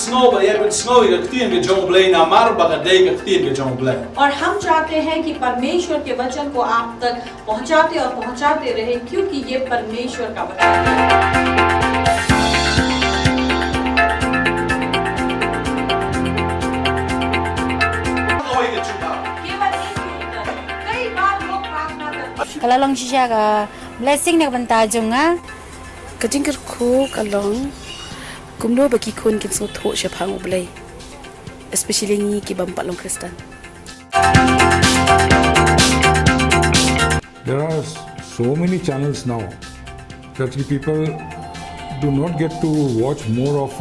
snow but yet snow के तीन के जों ब्ले ना मार बगा दे के तीन के जों ब्ले और हम चाहते हैं कि परमेश्वर के वचन को आप तक पहुंचाते रहे क्योंकि ये परमेश्वर का वचन है। Kalau long sisa ka blessing nak banta jonga Kajing kerku kalong kumno bagi kun kin so tho shapang oblay especially ni ki bampak long Kristen. There are so many channels now that the people do not get to watch more of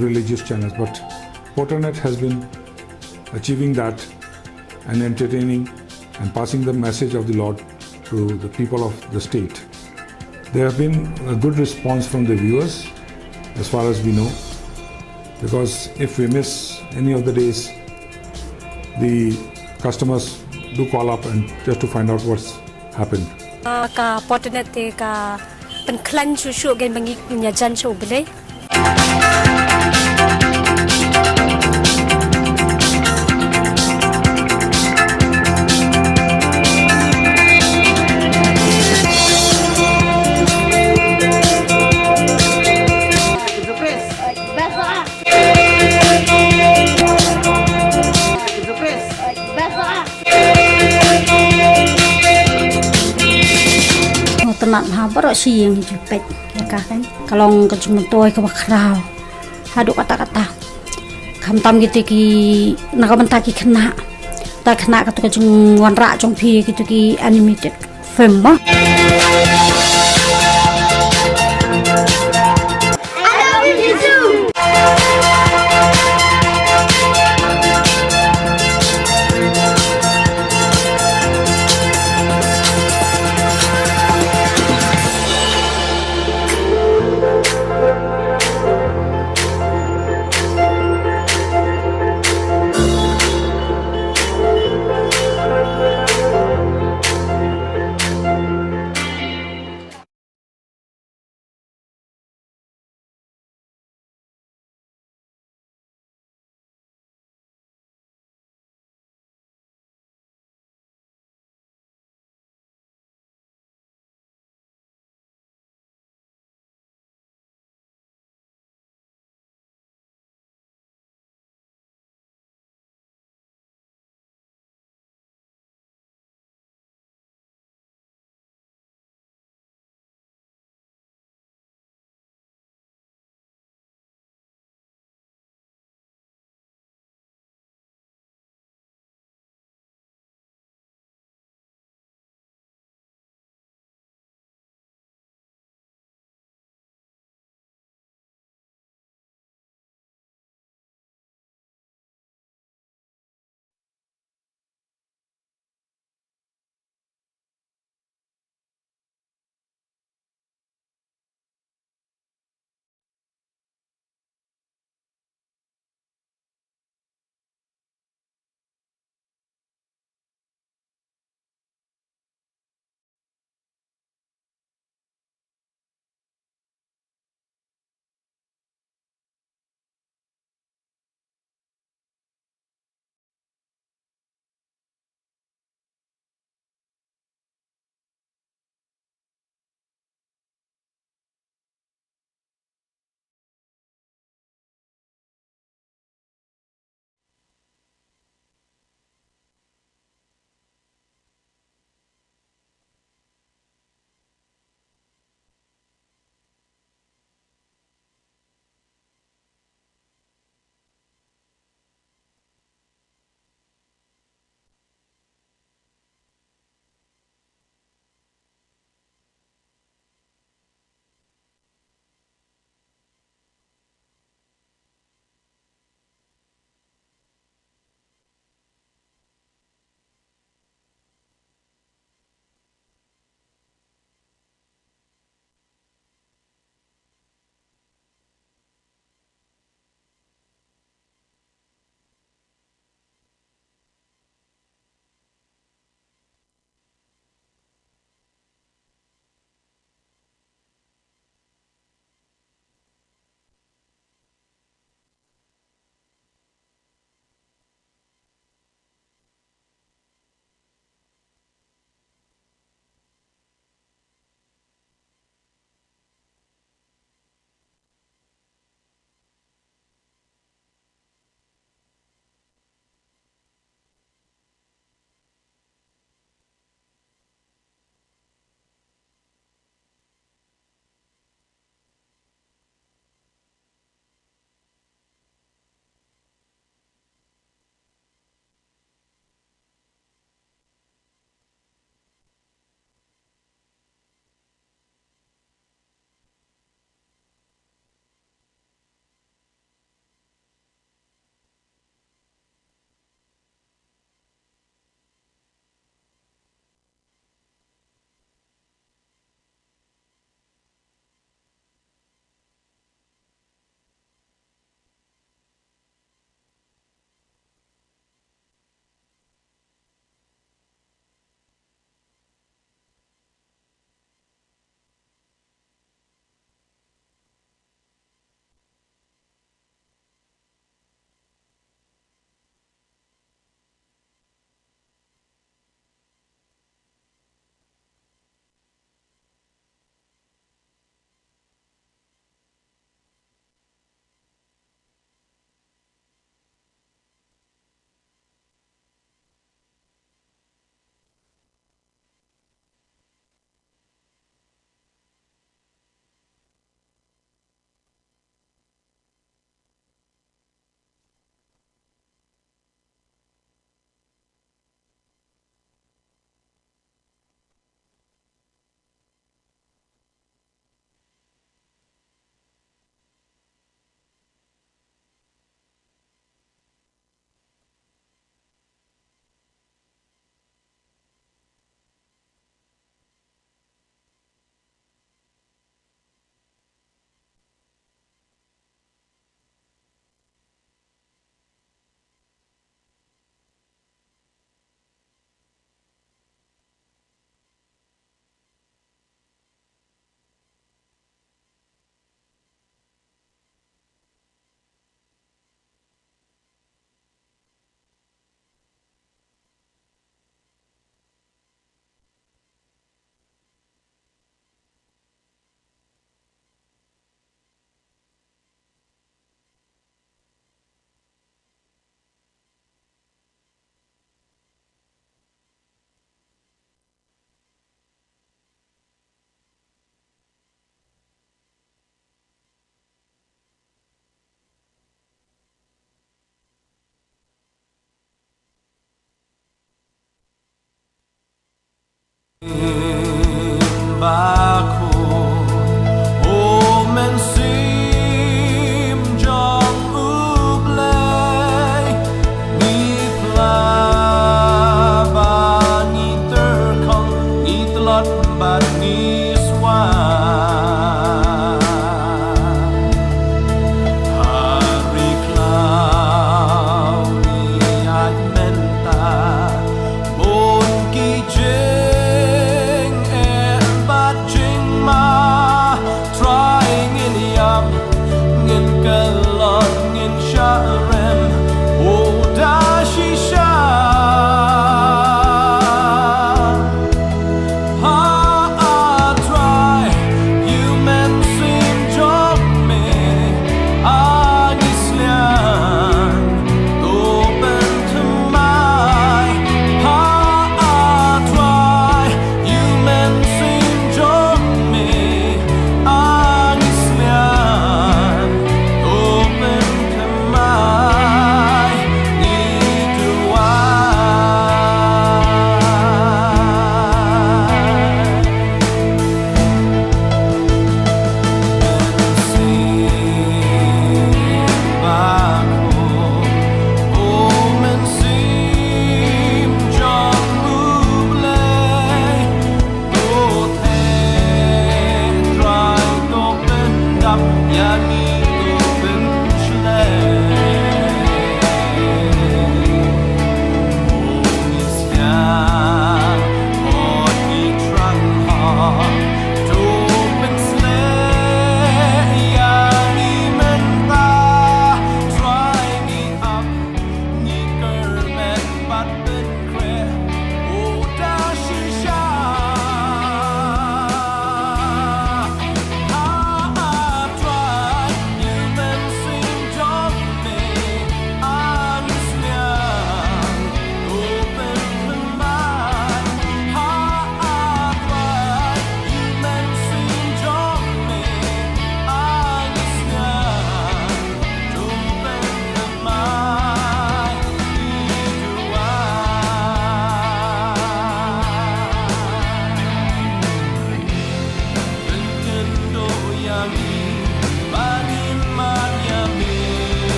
religious channels, but Porternet has been achieving that and entertaining and passing the message of the Lord to the people of the state. There have been a good response from the viewers as far as we know, because if we miss any of the days, the customers do call up and just to find out what's happened. ka Porternet te ka penklan susu gen bangi nyajan so bele temat ha baro siang jepet ya kan kalong ke cuma toy ke bakrau haduk kata-kata kamtam gitu ki nakamenta ki kena ta kena ka tu ke jung wanra jong phi gitu ki animated film ba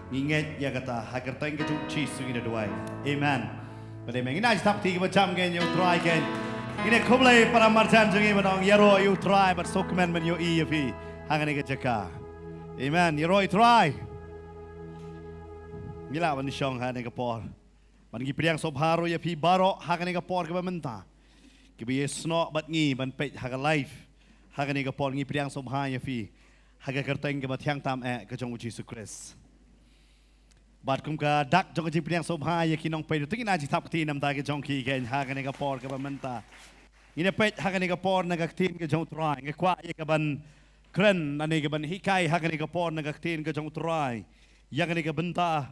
Nginget ya kata hagar tengke tu cisu ina doai. Amen. Pada mengi naj tap tiga macam gen you try gen. Ine kublai para marjan jungi manong yaro you try but sokmen men you i fi hangane ke jaka. Amen. Yaro try. Mila wan shong hane ke por. Man gi priang sobharo ya fi baro hangane ke por ke menta. Ki bi sno bat ngi ban pej haga life. Hangane ke por ngi priang sobha ya fi. Haga kerteng ke bat yang tam ke jong Jesus Christ. Bat kum ka dak jong ji priang sobha ya kinong pe tu ina ji tap ti nam ta ke jong ki gen ha ke por ke menta ina pe ha ke por na ka tin ke jong trai ke kwa ya ke ban kren ane ke ban hikai ha ke por na ka tin ke jong trai ya ke benta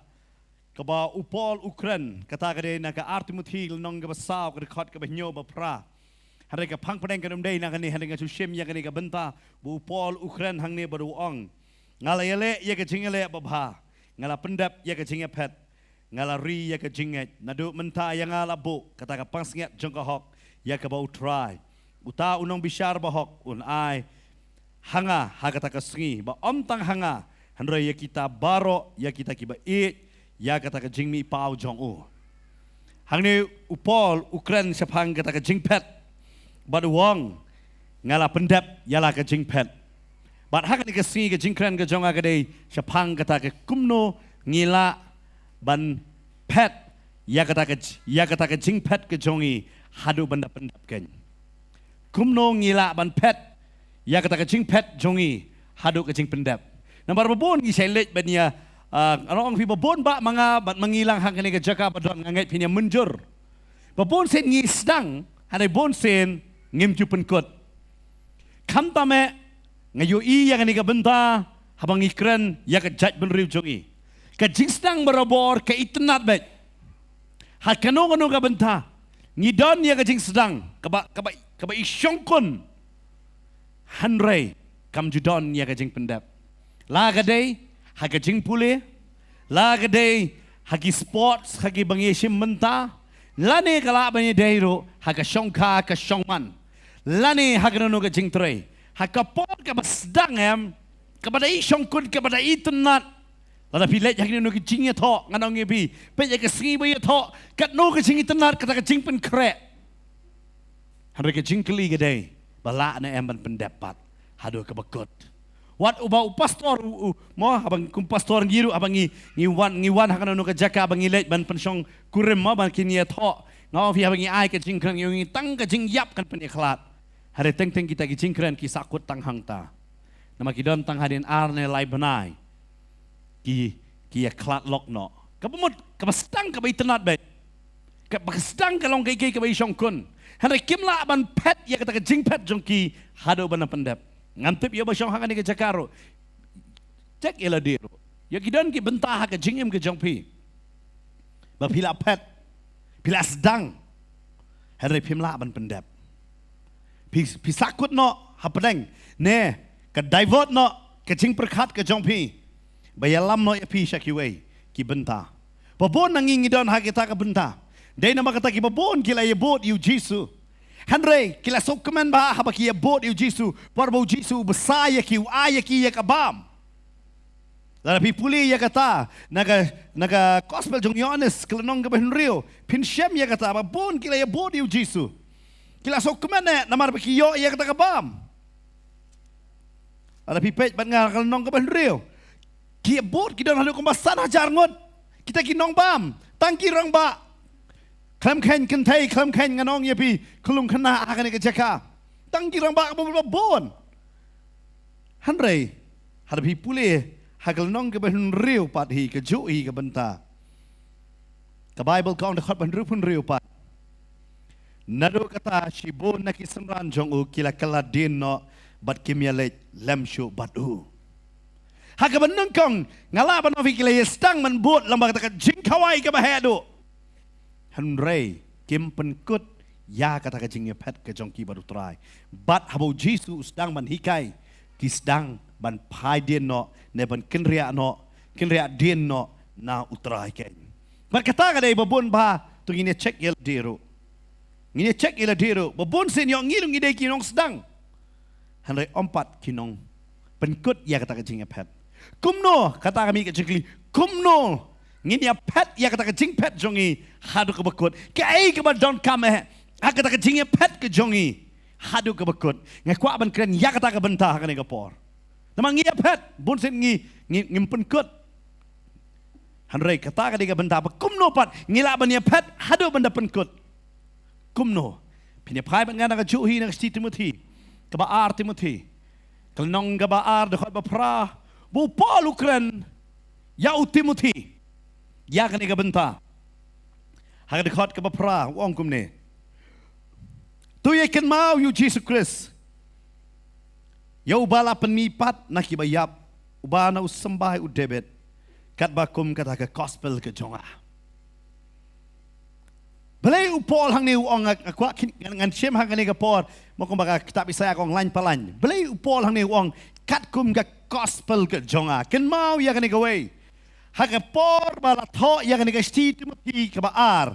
ke ba upol ukren kata ke na ka artimuthil nong ke basau ke khot ke nyo ba pra hare ke phang padeng ke dum dei na ke ni hare ke chu shem ya ke benta bu upol ukren hang ne baru ong ngalayele ya ke jingele ba bha ngala pendap ya ke jinge pet ngala ri ya ke jinge nadu menta ya ngala bu kata ka pangsnget jong ka hok ya ke bau try uta unong bishar ba hok un ai hanga hagata ka sengi ba omtang hanga handrai ya kita baro ya kita kiba ya kata ka jingmi pau jong u hangne upol ukran sepang kata ka jingpet bad wong ngala pendap yala ka jingpet bad hakani ka sengi ka jingkran ka jonga ka dei sepang kata ka kumno ngila ban pet ya kata ka jingpet ka jongi hadu benda pendap ken kumno ngila ban pet ya kata ka jingpet jongi hadu ka jing pendap nambar babon gi selet bania orang pi babon ba mga bat mangilang hang kani ka jaka badon nganget pinya munjur babon sen ngi sedang hadai bon sen ngim tu penkot kam tame ngayu i yang ni ka benta habang ikran ya ka jaj ben riu jongi ka jing sedang berobor ka itnat bet hat kanu ka benta ngidon ya ka jing sedang ka ba isyongkon hanrei kam judon ya ka jing pendap lagadei hagi jing pule lagadei hagi sports hagi bangyesim menta lane kala bani deiro haga shongka ka shongman lane hagano ka jing trei hakapor ka basdang em kepada isyongkun kepada itnat lada pilek hagino ka jing tho nganong ngebi pe ya ka singi ba tho kat no ka jing itnat kata ka jing pen krek hanre ka jing kli gadei bala na em ban pendapat hado ka bakot wat ubau pastor mo abang kum pastor ngiru abang ngiwan hakana no ka jaka abang ngilet ban pensyong kurim mo ban kinia tho ngau fi abang ai ka jingkrang yung tang ka jing yap kan pen ikhlat hare teng kita ki jingkran ki sakut tang hangta nama ki don tang hadin arne lai banai ki ikhlat lok no ka pemut ka bastang ka baitenat bet ka bastang ka long kai ka bai syong kun hare kimla ban pet ya kata ka jing pet jong ki hado ban pendap ngantip ya basyong hang ni ke jakaro cek ela diro ya kidan ki bentah ka jingim ke jongpi ba pila pet pila sedang hari pimla ban pendap pisakut no hapdeng ne ka divert no ke jing perkhat ke jongpi ba yalam no ya pi shakiwei ki bentah babon nanging idon ha kita ka bentah dei nama kata ki babon kila ye bot yu jisu Handre, kila sok kemen bah haba kia bot iu Jisu, parbo Jisu besaya kiu aya kia kabam. Lalu puli ya kata, naga gospel jong Yohanes kelenong ke Henrio, pinshem ya kata, babon kila ya bot iu Jisu. Kila sok kemen namar bekiyo ya kata kabam. Lalu pipet bangal kelenong ke Henrio, kia bot kita nak kumbasan hajar ngot, kita kinong bam, tangki rang ba. Klam ken kentai klam ken nganong ya pi kulung kena akan ke jaka tang kirang ba bon hanrei har pi pule hagal nong ke ben riu pat hi ke ju hi ke benta ke bible kong de khot ben ru pun riu pat nado kata shibon na kisamran jong u kila kala din no bat kimya le lem shu bat u haga ben nong kong ngala ban fi kila stang man bot lamba kata jing kawai ke bahedu Henry kim penkut ya kata ka jingnya pet ke jongki baru try bat habo Jisu sedang ban hikai ki sedang ban pai dia no ne ban kenria dia no na utrai ken berkata ka dei babon ba tu ngine check yel diru babon sen yo ngilung ide kinong sedang Henry ompat kinong penkut ya kata ka jingnya pet kumno kata kami ke jingli kumno ngini pet ya kata jing pet jongi hadu ke bekut ke ai ke don kame ha kata jing pet ke jongi hadu ke bekut ngakwa ban kren ya kata ke bentah kan ke por namang ngi pet bun sen ngimpen kut hanrei kata ke bentah kumno pat ngila ban ya pet hadu benda penkut kumno pinya pai ban ngana ke juhi na sti Timothy ke baar Timothy kelnong ke baar de khot ba pra bu Paul ukren ya Timothy ya kan ika benta hak dekat ke bapra wong kumne tu ye ken mau yu Jesus Christ ya ubala penmipat nak ibayap ubana usembah u debet kat bakum kata ke gospel ke jonga belai upol hang ni wong akwa ngan shem hang ni ke por mo kum baka kitab Isaya kong lain palan belai upol hang ni wong kat kum ke gospel ke jonga ken mau ya kan ika way haka por bala tho yang ni sti Timothy ke baar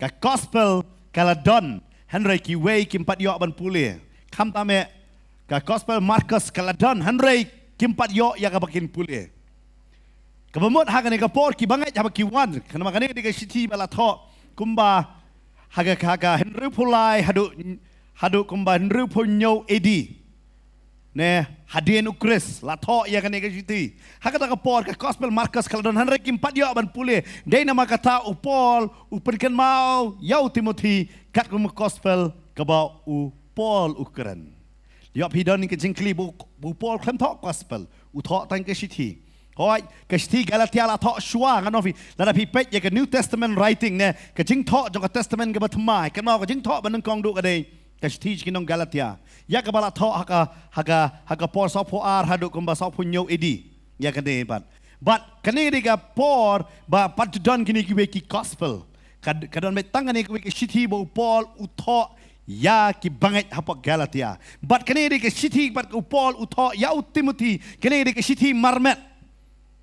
ka gospel kala don Henry ki way ki 4 yok ban pule kam tame ka gospel Markus kaladon Henry kimpat yo ya ka bakin pulih. Kabamot haga ni kapor ki bangai haba ki wan kana makane di ka city bala tho kumba haga Henry pulai hadu kumba Henry punyo edi. Ne hadien ukris la tho ya ka ni ka city. Haga ta kapor ka gospel Markus kaladon Henry kimpat yo ban pulih. Dei nama kata upol uperkan mau yau Timothy kat kum gospel kabau Paul Ukran. Yop hidon ni kejingkli bu Paul klem thok gospel. U thok tan keshiti. Hoi keshiti Galatia la thok shua kan ofi. La pi pet ya ke New Testament writing ne kejing thok jong Testament ke batmai. Kan mau kejing thok ban kong du ka dei. Keshiti kinong Galatia. Ya ke bala thok haka Paul sa po ar hadu kumba sa po nyo edi. Ya ka dei bat. But kani diga Paul ba pat don kini ki gospel. Kadon met tangan ni ki shiti bu Paul u thok ya ki banget hapa Galatia. But kene ke city but Paul utho ya Timothy kene ke city marmet.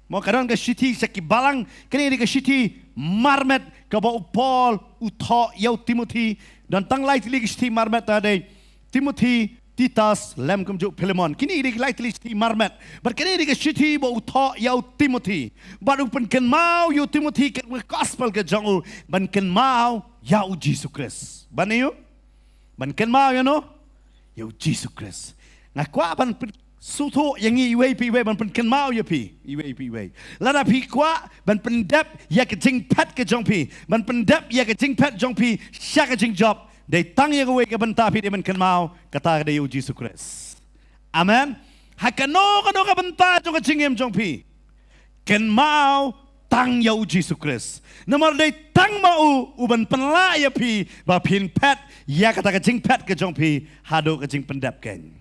Mo kadang ke city saki balang kene ke city marmet ka ba Paul utho ya Timothy dan tang lai tili ke city marmet tade Timothy Titus lem kum juk Philemon kini ke lai tili city marmet. But kene ke city ba utho ya Timothy. But upen ken mau ya Timothy ke gospel ke jong ban ken mau ya Jesus Christ. Baniyo ban ken mau ya no yo Jesus Christ ngakwa ban sutu yang iwe pi we ban ken mau ya pi iwe lada pi kwa ban pendap ya ke jing pat ke jong pi ban pendap ya ke jing pat jong pi sya ke jing job dei tang ya we ke ban ta pi de ban ken mau kata de yo Jesus Christ amen hakano kano ka ban ta jong ke jing em jong pi ken mau tang ya Jesus Christ. Nomor day tang mau uban penla ya pi ba pin pet ya kata kecing pet ke jong pi hado kecing pendap ken.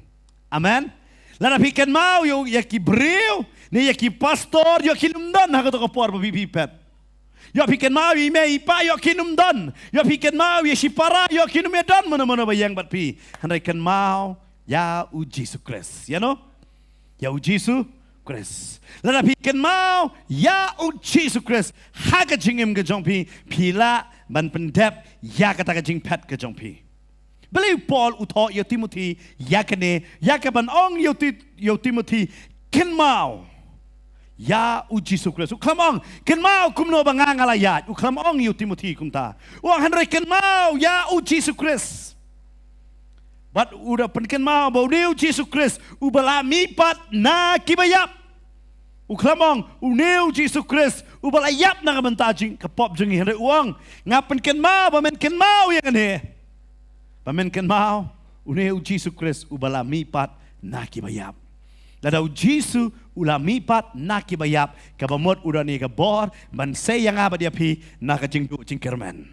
Amen. Lana pi ken mau yo ya ki breu ni ya ki pastor yo kinumdan ha kata kapor ba pi pet. Yo pi ken mau me ipa yo kinumdan. Yo pi ken mau ya si para yo kinumedan mana ba yang bat pi. Handai ken mau ya u Jesus Christ. Ya no? Ya u Jesus Christ. Lada pi ken mau ya u Jesus Christ. Haga jingim ke jong pi pila ban pendap ya kata ke jing pet ke jong pi. Beliau Paul utho ya Timothy ya kene ya ke ban ong ya Timothy ken mau ya u Jesus Christ. Uklam ong ken mau kumno bangang alayat. Uklam ong ya Timothy kumta. Wang hanre ken mau ya u Jesus Christ. But udah penken mau bau neu Jesus Christ ubala mipat na kibayap. Uklamong uneu Jesus Christ ubala yap na kamantajing kapop jeng henry uang ngapen ken mau bamen ken mau ya kan he. Bamen ken mau uneu Jesus Christ ubala mipat na kibayap. Ladau Jesus ula mipat na kibayap kabamot udah ni kabor ban say yang apa dia pi na kajing du jing kerman.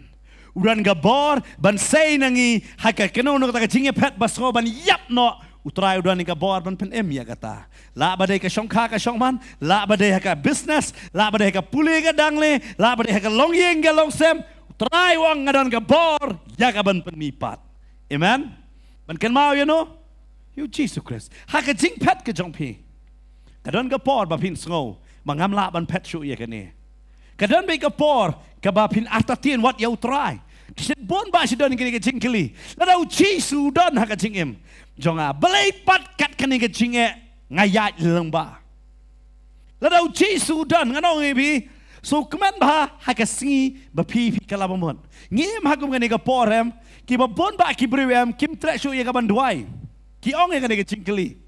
Uran gabor ban say nangi haka keno no kata jinge pet basko ban yap no utrai uran gabor ban pen em ya kata la badai ka shongka ka shongman la badai haka business la badai haka puli ka dangle la badai haka longyeng ga longsem utrai wang ngadan gabor ya ka ban pen mipat amen ban ken mau you know you Jesus Christ haka jing pet ka jong pi kadon gabor ba pin sngo mangam la ban pet shu ya kane kadang baik kapor kabapin artatin wat yau try. Diset bon ba si don kini kecing kili. Lada uci sudan hak kecing em. Jonga belipat kat kini kecing ngayat lembah. Lada uci sudan nganong ibi. So kemen bah hak kesingi bapi pi kalabamon. Ngim hakum kini kapor em. Ki babon ba ki brewem kim trek shu ya kaban duai. Ki ong kini kecing kili.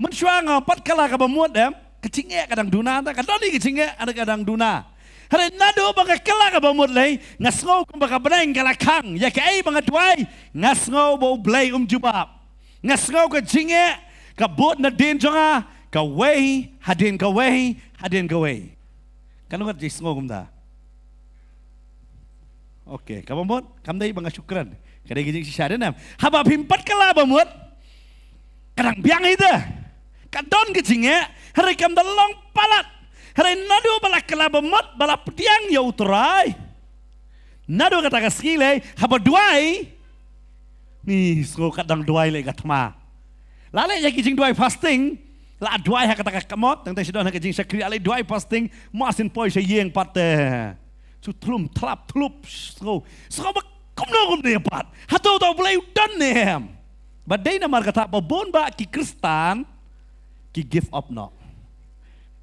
Mensuang pat kala kabamot em. Kecing kadang duna ta kadang ni kecing ada kadang duna hari nado banga kala ka bamut lay ngasngau kum baka beneng kala kang ya kai banga tuai ngasngau bo blay jubab ngasngau ka jinge ka bot na din jonga ka wei hadin ka wei kanungat jisngau kum da okay ka bamut kam dai banga syukran kada gijing si syadan haba pimpat kala bamut kadang biang ida kadon kecingnya hari kam dalong palat hari nado bala kelaba mat bala pediang ya uterai nado kata kaskile haba duai ni so kadang duai le gatma lale ya kicing duai fasting la duai ha kata kamot tang tang sidon ha kicing sakri ale duai fasting masin poi se yeng patte su tlum tlup so ba kom no kom ne pat ha to boleh dan nem Badai namar kata babon ba ki Kristen ki give up no.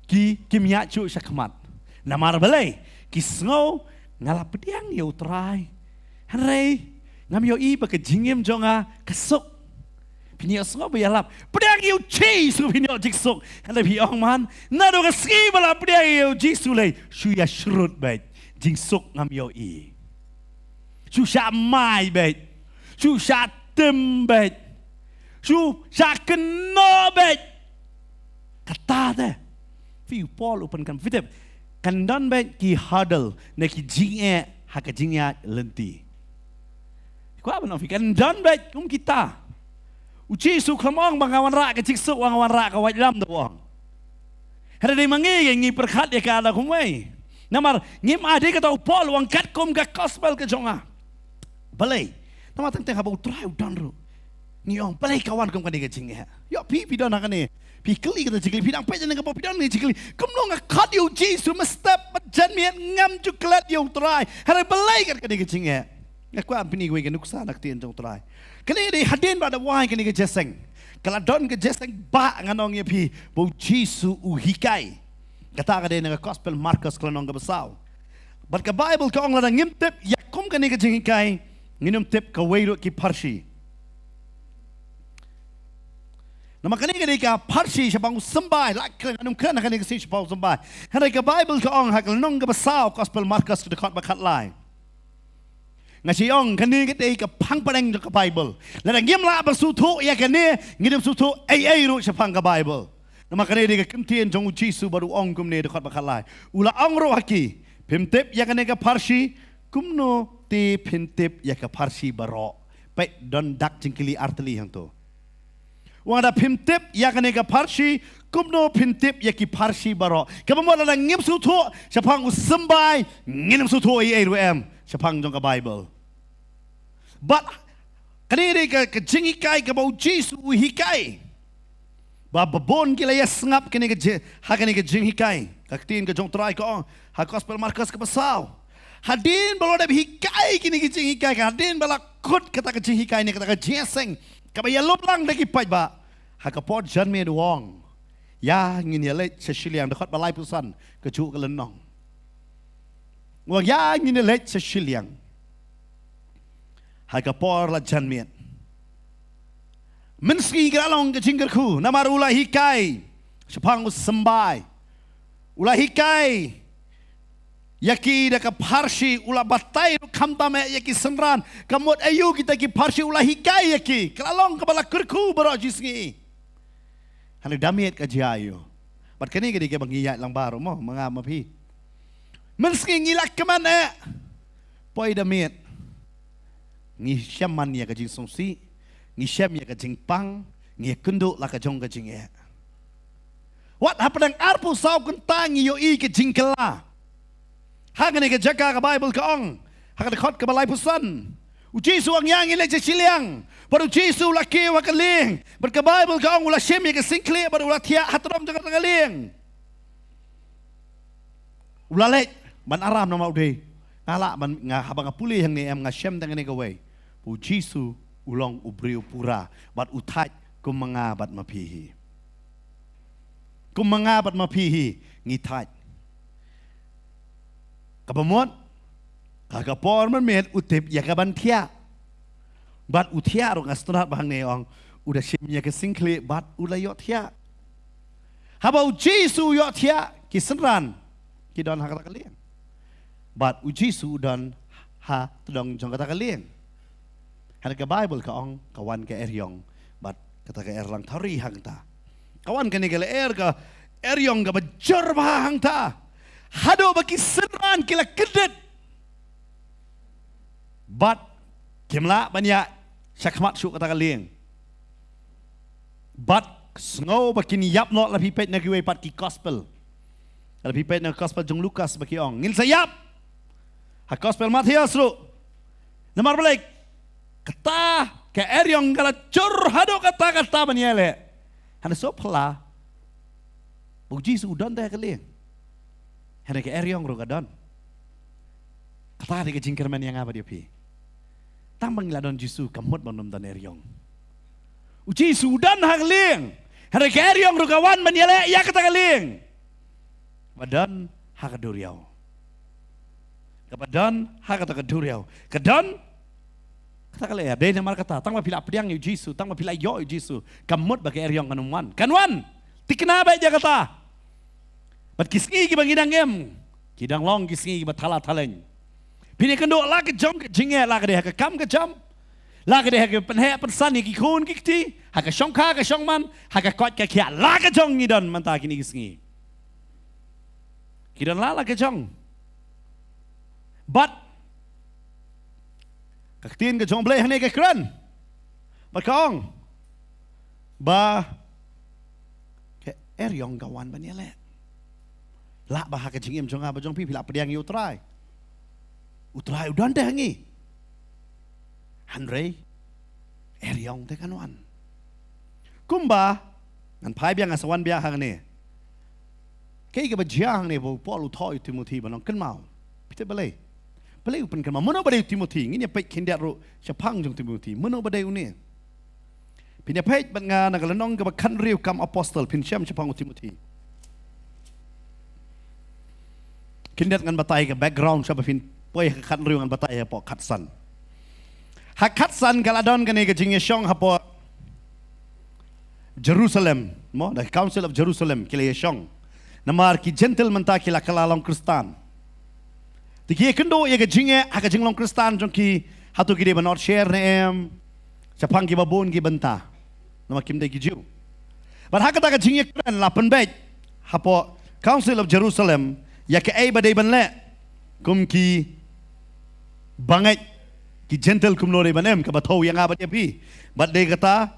Ki kimya cu syakmat. Namar balai ki snow ngalap pediang yo try. Hanrei ngam yo I ba ke jingim jonga kesuk. Pinyo snow ba yalap. Pediang yo cheese pinyo jiksuk. Hanrei piong man nado ka ski bala pediang yo jisulei. Shuya shrut ba jingsuk ngam yo I. Shu sha mai ba. Shu sha tem ba. Shu sha keno ba. Kata deh. Fiu Paul open kan fitep. Kandan baik ki huddle na ki jing'e haka jing'e lenti. Ko apa no fi kandan baik kita. Uci su klamong bangawan ra ka jiksuk wangawan ra ka wajlam do wong. Hada dei mangi ngi perkhat ya ka ala kumai. Namar ngim ade ka tau Paul wang kat kom ka gospel ka jonga. Balai. Nama teng haba utrai udan ru. Ni ong balai kawan kom ka ni ka jing'e. Yo pi don hakane. Pikeli kata cikli pidang pejan dengan pidang ni cikli. Kamu nak kat you Jesus mestap pejan mian ngam coklat you try. Hari belai kan kini kecing ya. Aku apa ni gue kan nuksa nak tian jong try. Kini dia hadin pada wahai kini ke jeseng. Kalau don ke jeseng ba nganong ya pi bau Jesus uhikai. Kata kata dengan gospel Markus kalau nong ke besau. But ke Bible ke orang ladang ngimtip yakum kini ke jengkai nginum tip ke wairut ki parsi. Nama kani kani ka parsi siapang sembah lak anum kan kani kasi siapang sembah. Hari ke Bible ke ong hak nong ke besau gospel Markus dekat bakat lain. Ngasi ong kani kete ke pang padang ke Bible. Lada ngim la bersutu ya kani ngidim sutu ai ru siapang ke Bible. Nama kani dia ke kemtian jong Jisu baru ong kum ne dekat bakat lain. Ula ong ro haki pimtip ya kani ke parsi kumno ti pimtip ya ke parsi baro. Baik don dak jengkili arteli hang tu. Wanda pimtip ya kene ka parsi kumno pimtip ya ki parsi baro kamu ada ngim sutu siapang usembai ngim sutu ai rum siapang jong ka Bible but kene ka jingikai ka bau Jisu hikai ba babon kila ya sngap kene ka ha kene ka jingikai ka tin ka jong try ka ha gospel Markus ka pasau hadin balo da hikai kene ka jingikai ka hadin bala kut kata ka jingikai ne kata ka jeseng kabaya loplang daki pai ba hakapot jan me duong ya ngin ya le sesiliang dekat balai pusan kecu ke lenong wang ya ngin le sesiliang hakapor la jan me menski galong ke jinggerku namar ulah hikai sepang sembai ulah hikai yaki daka parsi ulah batai kamtame yaki senran kamot ayu kita ki parsi ulah hikai yaki kelalong kepala kerku berajisngi hanu damiet ka jayo pat kani gadi ke bangiya lang baro mo mga mapi menski ngilak kemana poi damiet ngi syaman ya ka jing songsi ngi syam ya ka jing pang ngi kunduk la ka jong ka jing ya wat hapadang arpu saw kentang yo I ka jing kela Hagan ke jaga ke Bible ke ong. Hagan khot ke balai pusan. Ujisu ang yang ilek siliang. Baru Jisu laki wa keling. Berke Bible ke ong ulah syem ke singkli baru ulah tiak hatrom jangan keling. Ulah lek ban aram nama udai. Ngala ban habang pulih yang ni am ngasyem tangan ni kawai. Bu Jisu ulong ubriu pura bat utaj kum mengabat mapihi. Kum mengabat mapihi ngitaj. Kapamot, kakapor man met utip ya kaban tia, bat utia rong astronot bahang neong, udah simnya ke singkli bat udah yot tia. Habau Jisu yot tia kisenran, kidon hakata kalian. Bat Jisu dan ha tudong jong kata kalian. Hari ke Bible ka ong kawan ke eryong, bat kata ke erlang thari hang ta. Kawan ke ni ke ka eryong ka bajor bahang ta. Hado bagi seran kila kedet. Bat kimla banyak syakmat syuk kata kalian. Bat snow bagi niyap not lebih pet nak iwe pat ki gospel. Lebih pet nak gospel jong Lukas bagi ong. Ngil sayap. Ha gospel Matius ru. Namar balik. Kata ke eryong kala cur hado kata banyele. Hana sopla. Uji sudan dah kalian. Hana ke eryong rogadon. Kata dia ke jingkerman yang apa dia pi. Tambang ladon Jisu kamut banom dan eryong. Uji sudan hak liang. Hari keriong rukawan menyele ya kata liang. Badan hak duriau. Kebadan hak kata duriau. Kedan kata kali ya. Dia namar kata. Tang mapila pediang yu Jisu. Tang mapila yo yu Jisu. Kamut bagi eriong kanuman. Kanwan. Tikna baik dia kata. Bat kisngi ki bangidang em. Kidang long kisngi ki bathala thaleng. Pini kendo la ke jom ke jinge la ke dia ke kam ke jam. La ke dia ke penhe pensan ki kun ki ti. Ha ke shong ka ke shong man. Ha ke kot ke kia la ke jong ngidon manta kini kisngi. Kidang la ke jong. But kaktin ke jong bleh hane ke kran. But kaong ba ke eriong kawan banyele. La bah ke jingim jong ba jong pi pila pediang utrai. Utrai udan teh ngi. Hanrei eriong teh kanuan. Kumba ngan pai biang asawan biang hang ni. Kei ke bajiang ni bo Paul uthoi Timothy banong kan mau. Pite balai. Balai upan kan mau. Mana badai Timothy ngini pek kindiat ro syapang jong Timothy. Mana badai uni. Pin pek bat nga nagalanong ke bakan riu kam apostol pin syam syapang Timothy. Kindiat ngan batai ke background syapa pin poi kan riu ngan batai po katsan. Hak katsan galadon kan ke jingye syong hapo Jerusalem, mo the Council of Jerusalem kile syong. Namar ki gentle menta kila kalalong Kristan. Tiki kendo ye ke jinge ha ke jinglong Kristan jong ki hatu ki de banot share ne em. Sapang ki babon ki benta. Nama kim de ki jiu. But ha kata ke jinge kran la penbet hapo Council of Jerusalem ya ke ai badai banle kum ki bangai ki gentle kum lore banem ka bathau yang abad ya pi. But de kata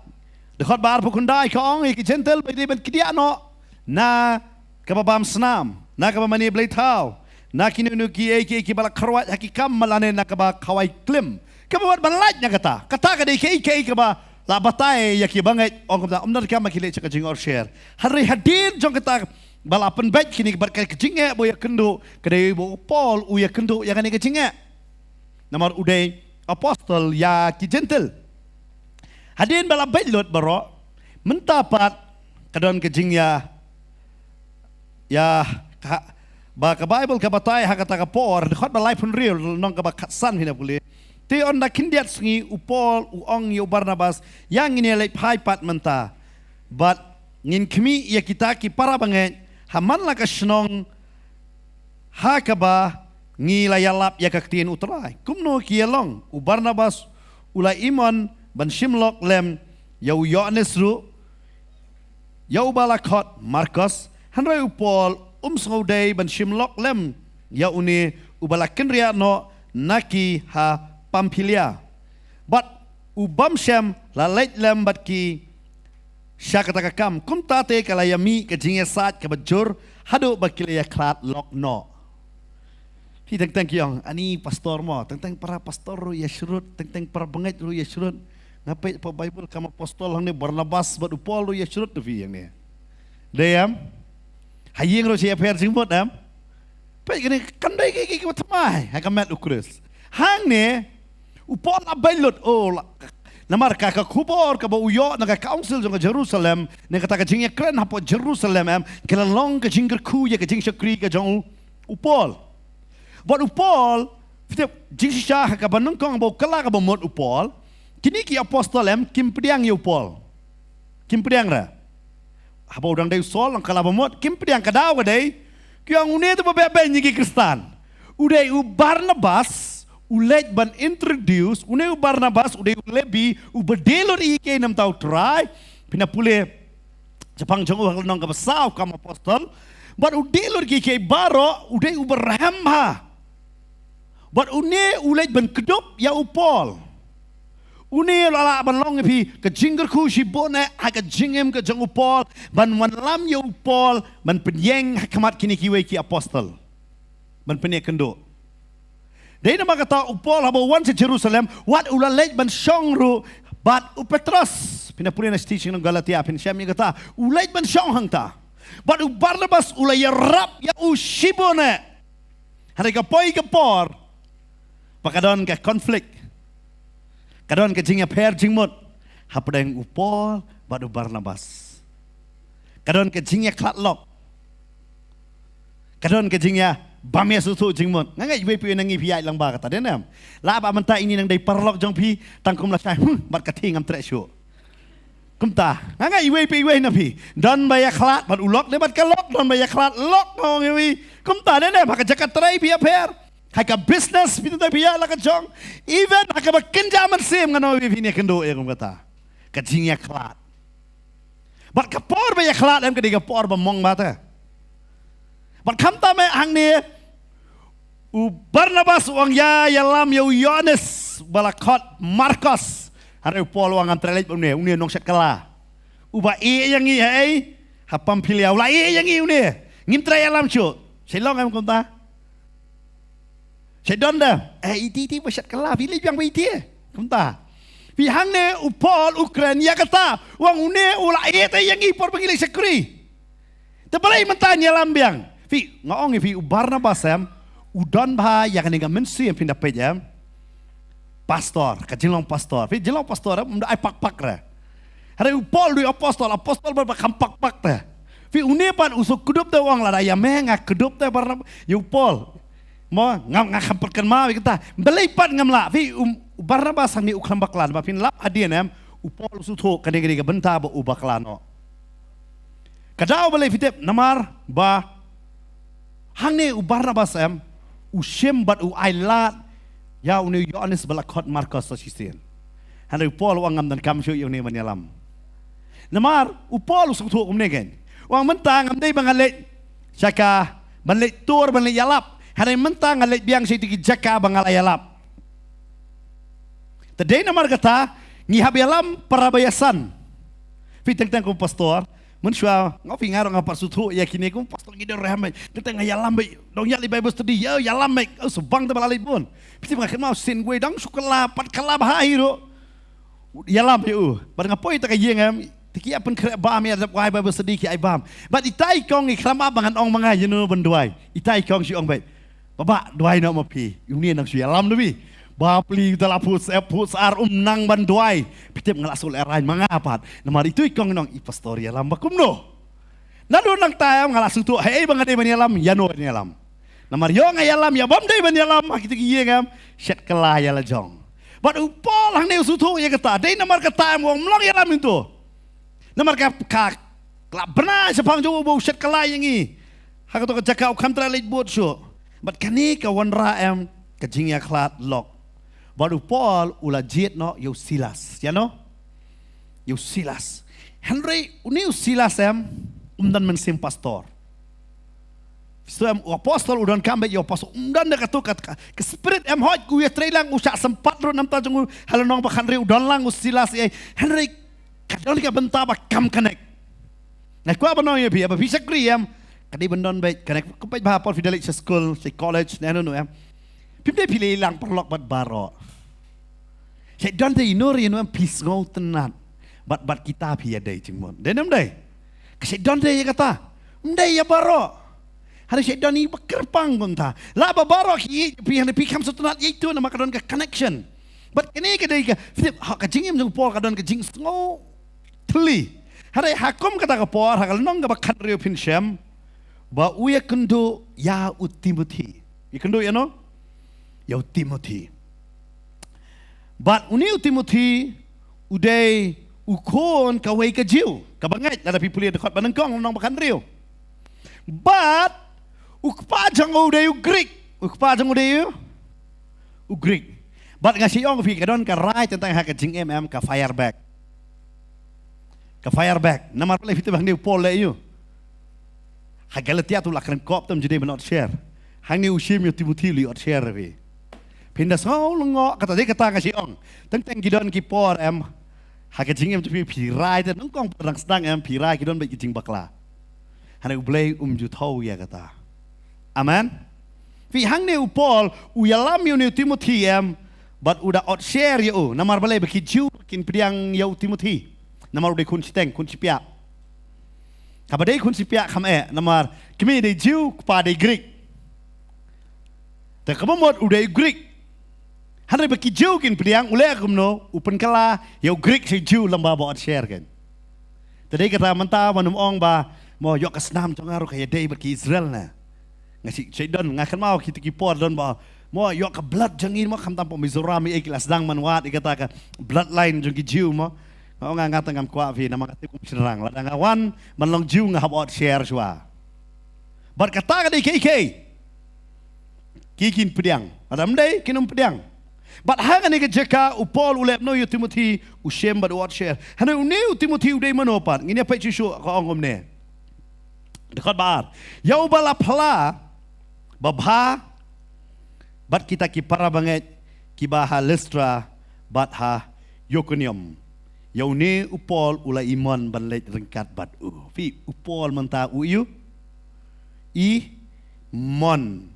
dekat bar pukundai kaong ki gentle badai ban kidia no na kababam senam na kabamani blai thau na kinunu ki ki bala kharwat hakikam malane na kaba khawai klim kababat balaj nya kata ka dei ki kaba la batai ya ki bangai ong kata umnar ka makile chaka jing or share hari hadir jong kata bala pen bet kini bar ka jinge bo ya kendo kadai bo Paul u ya kendo ya kan ke jinge nomor udai apostol ya ki gentle hadin bala bet lot baro mentapat kadon ke jing ya ba ka Bible ka batai ha kata ka por khot ba life real nong ka ba khatsan hina puli ti on da kindiat sngi upol uong yu Barnabas yang ini lek pai pat menta but ngin kmi ya kita ki para bangen haman la ka snong ha ka ba ngi la yalap ya ka tin utrai kumno ki long u Barnabas ula imon ban shimlok lem yau Yohanes ru yau balakot Markus hanrai upol sngaudai ban shimlok lem ya uni ubalakin ria no naki ha Pampilia but ubam syam la leit lem bat ki syakata kam kum tate kalayami ke jinge sat ke bajur hadu bakilaya klat lok no pi teng kyong ani pastor mo teng para pastor ru ya syurut teng para bengait ru ya syurut ngapai pa Bible kam apostol hang ni Barnabas bat upol ru ya syurut tu fi yang ni deyam haying ro siap her singmot am pe gini kandai ki tamai ha kamet ukrus hang ne upol abailot oh namar ka kubor ka uyo na ka council jong Jerusalem ne kata ka jinge kren hapo Jerusalem am kala long ka jinger ku ya ka jing shakri ka jong upol but upol fite jing sha ka banung kong bo kala ka bomot upol kini ki apostol am kim priang yu upol kim priang ra haba udang day sol ang kalabamot kimpi ang kadaw day kaya ang unito babebe nyigi Kristan uday u Barnabas ulet ban introduce unay u Barnabas uday ulebi u badelor ike nam tau try pinapule Japang jong u nong kabasaw kam apostol but udelor ike baro uday u berhamha but une ulet ban kedop ya u Paul uni lala ban long pi ke jinger ku si bone ha ke jingem ke jong upol ban wan lam yo upol ban penyeng hakamat kini kiwe ki apostol ban penye kendo dei nama kata upol habo wan se Jerusalem wat ula lej ban shongru bat u Petrus pina puri na teaching ng Galatia pin syam kata ulej ban shong hangta bat u Barnabas ula yarap ya u shibone hari ka poi ka por pakadon ka conflict kadon ke jingya per jingmot Hapadang upol badu Barnabas. Kadon ke jingnya klat lok. Kadon ke jingnya bamya susu jingmon. Ngangai iwe pi nangi pi ai lang ba kata denam. La ba menta ini nang dai perlok jong pi tangkum la sai bat kating am tresho. Kumta ngangai iwe pi iwe na pi. Don baya klat bat ulok le bat kalok don baya klat lok ngong iwi. Kumta denam hak jakat trai pi aper. Haka business pi tu pi la ka jong. Even haka ba kenjaman sim ngano wi ni kendo e kum kata. Ka jingnya klat. Bat kapor baya klat am ke diga por ba mong bata. Bat kamta me hang ni u Barnabas uang ya yalam ya Yohanes balakot Marcos hari Paul uang antara lain unia nong sekala uba yang i hai hapam pilih ulah yang i unia ngintra yalam cu selong am konta sedonda iti basyat kala pilih yang iti konta pihang ne u Paul Ukraina kata uang unia ulah yang i por pengilih sekuri tebalai mentanya lambiang fi ngong fi Barnabas am udon bah yang ni mensi yang pindah pejam pastor kajilong pastor fi jilong pastor munda ai pak ra hari Paul du apostol berbakam pak ta fi unepan usuk kudup te wang la ya menga kudup te Barnabas yu Paul mo ngam kampatkan ma kita belipat ngam la fi Barnabas ni ukram baklan ba fin lap adien am Paul usutho kadege benta ba ubaklano kadau beli fitep namar ba hang ni Barnabas am ushem bat u ailat ya uni Yohanes balakot Marcos sasisten hanai Paul wangam dan kam syu ni manyalam namar u Paul usutho kumnegen wang mentang am dei bangalet saka banlet tur banlet yalap hanai mentang alet biang sei tiki jaka bangal yalap tadei namar kata ngihab yalam parabayasan fiteng ku pastor Mensua ngopi ngaro ngapa sutu ya kini kum pastor ngidor ramai kita ngayalam baik dong ya Bible study ya yalam baik subang tebal alai pun pasti makan mau sin gue dong sukela pat kala bahai ro yalam eu bar ngapoi ta kayeng am tiki apen kre bam ya wai Bible study ki ai bam bat itai kong ikrama bangan ong manga yenu benduai itai kong si ong baik baba duai no mapi uni nang su yalam debi bapli telapus epus ar nang banduai pitip ngalasul erain mangapat namar itu ikong nong ipastori alam bakumno nado nang tayam ngalasul tu hei bangade banyalam yano banyalam namar yo ngayalam ya bamdai banyalam kita giyengam shet kala ya lajong bat upol hang ne usutu ya kata dei namar kata wong mlong yalam itu namar ka benar sepang jo bo shet kala yangi hakato ka jakau kam tra leit bot syo bat kani ka wanra am kajingya klat lok baru Paul ula jet no yo Silas ya no yo Silas Henry uni Silas am dan mensim pastor so am apostol udan kambe yo pastor dan de katu ke spirit am hot ku ya trailang usak sempat ro nam ta jung halanong ba Henry udan lang Silas Henry kadon ka benta ba kam connect na ku ba no ya bi ba bisa kriam kadi bendon ba connect ku pa ba Paul Fidelis school college na no am pimde pilih lang perlok bat baro. Saya don't ignore you know peace ngau tenat. Bat kita pia dai cingmon. Denam dai. Saya don't ya kata. Mdai ya baro. Hari saya don't ni bekerpang konta. La ba baro ki pihang pikam setenat itu nama kadon ke connection. Bat kini ke dai ke Philip hak jingim jung Paul kadon ke jing ngau teli. Hari hakum kata ke Paul hakal nong ke bakat rio pinsyam. Ba uya kendo ya Timothy. Ya kendo ya no? Ya Timothy. But uni Timothy uday ukon kawai ke jiu. Kabangai ada pipuli dekat banengkong nong makan rio. But ukpajang uday Greek. Ukpajang uday Greek. But ngasih ong fi kadon ka rai tentang hak jing ka fireback. Ka fireback. Nama pala fitu bang dia Paul le yu. Hagalatia tu lakran kop tam jadi benot share. Hang ni usim yo Timothy li ot share we. Pindah sau lengo kata dia kata ngasih ong. Tentang gidon ki por em hak jing tu pirai te nongkong perang sedang pirai gidon ba jing bakla. Hana ublay ju thau ya kata. Amen. Fi hang ne Paul uyalam yo ne Timothy but udah ot share yo namar balai baki jiu kin priang yo Timothy. Namar udah kun siteng kun sipia. Kabadai kun sipia kham namar kimi de jiu kepada Greek. Tak kabamot udah Greek. Henry bagi Jew kin priang ule kumno upen kala yo Greek si Jew lamba bawa share kan. Tadi kata mentah manum ong ba mau yok kesnam jongaru kayak day bagi Israel na. Ngasi Jadon ngakan mau kita kipor don ba mau yok ke blood jangin mau kam tampo Mizoram ikilas dang manwat ikata ka bloodline jongi Jew mau ngata ngam kwa vi nama kata kum serang ladang awan manlong Jew ngah bawa share jua. Bar kata ka dei kikin priang adam day kinum priang. But hanga ni jeka upol ulep no yu Timothy ushem bad wat share. Hana uni Timothy udai manopat. Ngini apa cucu ko ongom ne. Dekat bar. Yau bala pala babha bat kita ki para banget ki baha Listra bat ha Yokonium. Yau ni upol ulai iman banlet rengkat bat u. Fi upol menta uyu i mon.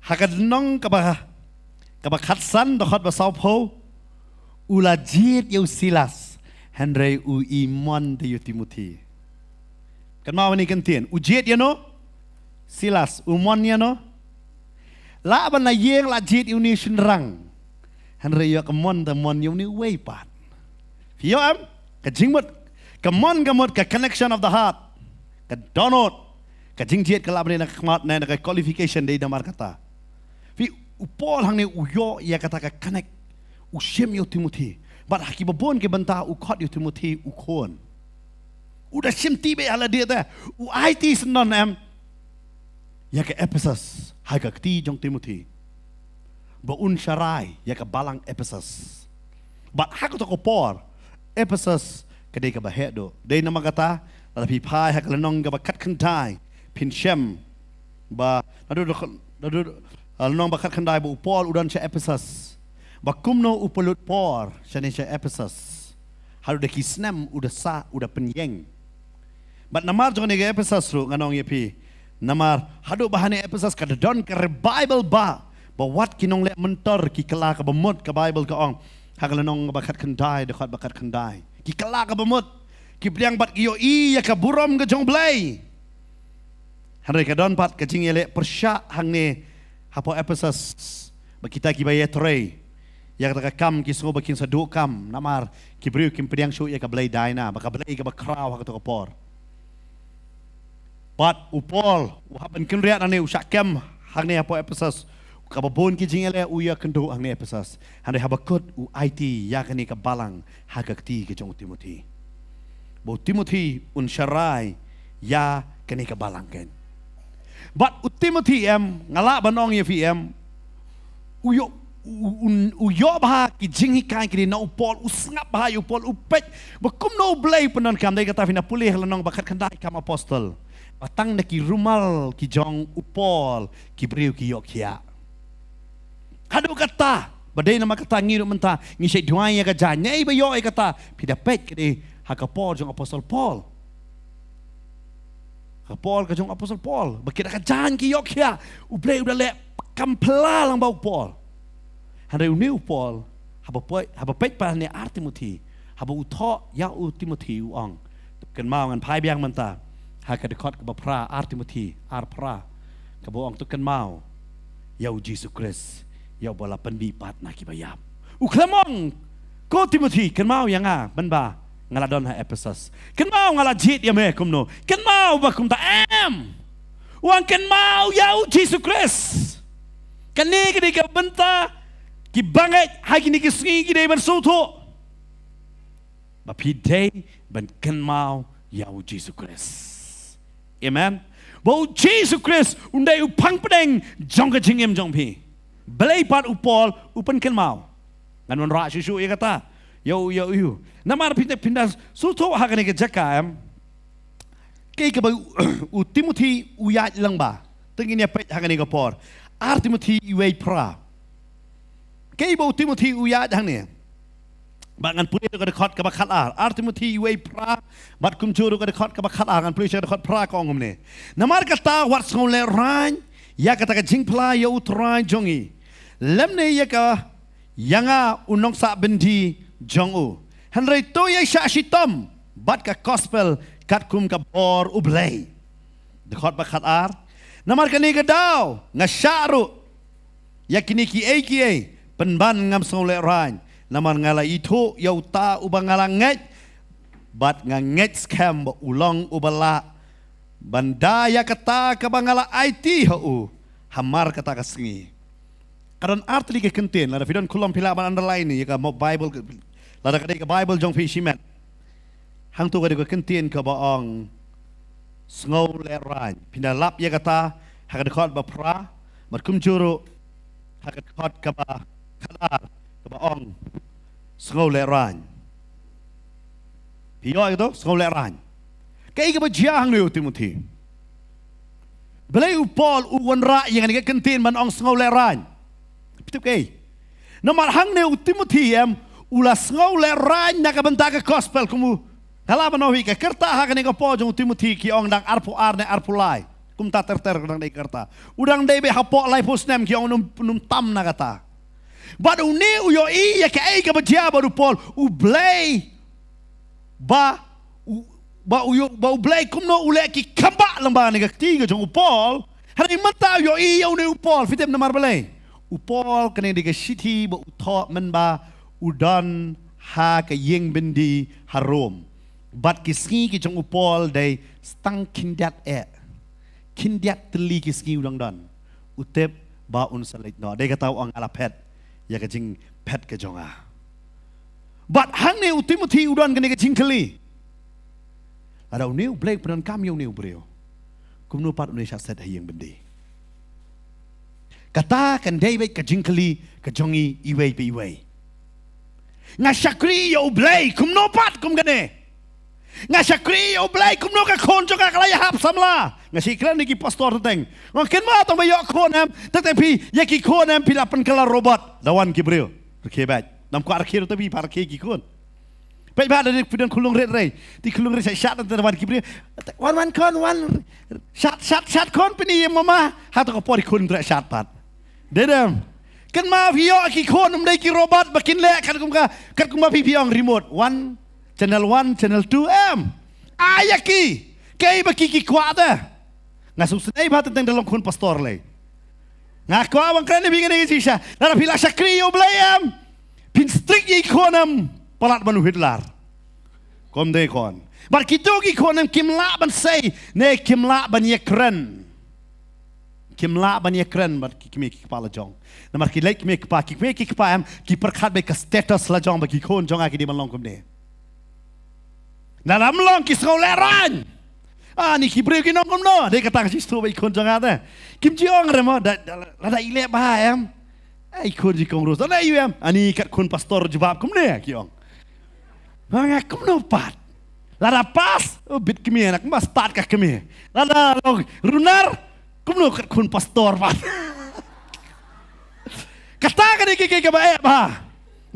Hakadnong kabah kabakatsan dokhat basau po ulajit yu Silas Henry u iman de yu Timothy. Kan mau ni kan tien ujit ya no Silas umon ya no la ban la yeng la jit yu ni shinrang Henry yu kamon de mon yu ni way pat. Fio am ka jingmut kamon gamut ka connection of the heart ka donot ka jingjit ka labne na kmat na ka qualification de damar kata. Fi upol hang ni uyo ya kata ka connect ushem yo Timothy bat haki babon ke banta ukot yo Timothy ukon udah simti be ala dia ta u IT senon am ya ke Ephesus ha ka ti jong Timothy ba un sharai ya ka balang Ephesus bat hak to ko por Ephesus ke de ka ba hedo de nama kata la pi pai hak lanong ga ba kat kantai pin shem ba nadu Alnong bakat kendai bu upol udan sya Ephesus. Bakumno upolut por syane sya Ephesus. Haru de kisnem udah sa udah penyeng. Bat namar jong nege Ephesus ru nganong yepi. Namar hadu bahane Ephesus kada don ke Bible ba. Bawat kinong le mentor ki kala ka bemut ke Bible ka ong. Hagalanong bakat kendai dekat bakat kendai. Ki kala ka bemut. Ki bliang bat kiyo i ya ka burom ke jong blai. Hanre ka don pat ke jing ele persya hang ne Hapo Ephesus bakita ki baye trei ya kata kam ki so bakin sa do kam namar ki briu kim priang shu ya ka blai daina baka blai ka bakraw ha ka por pat upol u haban kin riat ane usak kem hang ne hapo Ephesus ka babon ki jingele u ya kendo hang ne Ephesus hande habakut u IT ya kani ka balang ha ka ti ki jong Timothy bo Timothy un sharai ya kani ka balang ken But Timothy em ngala banong ye VM uyo bah ki jinghi kai ki na upol usngap bah upol upet bakum no blay penon kam dai kata fina pulih lanong bakat kandai kam apostol batang na ki rumal ki jong upol ki briu ki yok ya hadu kata badai nama kata ngiru menta ngisai duai ya ka janyai ba yo kata pida pet ki hakapol jong apostol Paul Paul kajong apostol Paul bakit ka jan ki yok ya ublay udah le kampla lang bau Paul Henry uniu Paul haba pet pa ne Timothy haba utho ya Timothy uang kan mau ngan pai biang menta ha ka dekot ka pra Timothy pra ka bo ong tu kan mau ya Jesus Christ ya bola pendi pat na ki bayap uklamong ko Timothy kan mau yang ban ba ngaladon ha Ephesus. Kan mau ngalajit ya me kumno. Kan mau bakum ta am. Wan kan mau ya Jesus Christ. Kan ni kini ka benta ki banget ha kini ki singi ki dei ban soto. Ba pi dei ban kan mau ya Jesus Christ. Amen. Bo Jesus Christ undai upang pedeng jong ka jingem jong pi. Belai pat upol upan kan mau. Ngan wan ra susu ya kata. Yo namar pindah suto hakane ke jakam kay ka ba u Timothy uya lang ba tingin niya pet hakane ka por Timothy uway pra kay ba u Timothy uya hang ne bangan puli ka dekot ka bakhat Timothy uway pra bat kum juru ka dekot ka bakhat ngan puli ka dekot pra ka ngom ne namar kata wat ngom le ran ya kata ka jingpla ya utran jongi lemne ya ka yanga unong sa bendi Jong-u. Henry to ya sya shitom bat ka gospel kat kum ka bor ublay. Dekot bakat namar kani ka daw nga syaru ya kini ki penban ngam song le ran naman ngala itu yau ta ubang ngala nget bat nganget scam ba ulong ubala bandaya kata ka bangala IT hau hamar kata kasengi karon arti ke kenten la fidan kulom pila ban underline ni ka mo Bible la ka Bible jong fi shimen hang tu ka kenten ka baong sngau le ran pinalap ya kata hak dekat ba pra mat kum juru hak dekat ka ba kadar ka baong sngau le ran pio itu sngau le ran kai ka ba jiang ni Timothy belai upol uwan ra yang ni kenten man ong sngau le ran pitu kai nomor hang ni Timothy ulas sngau le ran na ka benta ka gospel kumu halaman no hika kerta ha kani ko pojong Timothy ki ong dang arpo arne arpulai kum ta ter dang dei kerta udang dei be hapo lai posnem ki ong num tam na kata bad uni uyo I ya ka ai ka bajia baru pol u blay ba uyo ba u blay kum no ule ki kamba lamba ni ka tiga jong upol hari mata yo I ya uni upol fitem na marbelai upol kani di ka city ba utho men ba udan ha ka yeng bendi harom bat kisngi ki jong upol dai stang kindat kindat teli kisngi udang dan utep ba un salait no dai ka tau ang ala pet ya ka jing pet ka jonga bat hang ne Timothy udan ka ne ka jing kali ada new blake penan kam yo new breo kum no pat Indonesia set hayeng bendi kata kan dai be ka jing kali ka jongi iwei pe iwei nga syakri yo blake kum no pat kum gane nga syakri o blay kum no ka kon jo ka kalaya hap samla nga sikran ni ki pastor teng ngaken ma tong bayo kon am tak pi ya ki kon am pilapan kala robot lawan ki breu ke bat nam ko arkhir to bi par ke ki kon pe ba de pidan kulung red rei ti kulung red shat ta lawan ki breu wan kon wan shat kon pini mama ha to ko por kun dra shat pat dedam ken ma vio ki kon um dei ki robot bakin le kan kum ma pi piong remote one Channel 1, Channel 2 ayaki kay baki ki kwada nga susunay ba tentang dalam kun pastor lay nga kwa bang kan bingan ni sisa na pila sakri o blayam pin strict yi konam palat manu Hitler kom de kon bar kito ki konam kimla ban say ne kimla ban Ukraine kimla ban Ukraine bar ki ki kepala jong na mar ki lek me ki pa am ki perkhat be ka status la jong ba ki kon jong aki di man long kom ne dalam long kis ngoleran ni kibreu ki nong no de kata si sto ba ikon jangata kim jiong remo da ile ba em ai kon ji kong ros da yu em ani kat kun pastor jawab kum ne kiong nga kum no pat la pas bit kimi anak mas pat ka kimi la runar kum no kat kun pastor pat kata ka de ki ba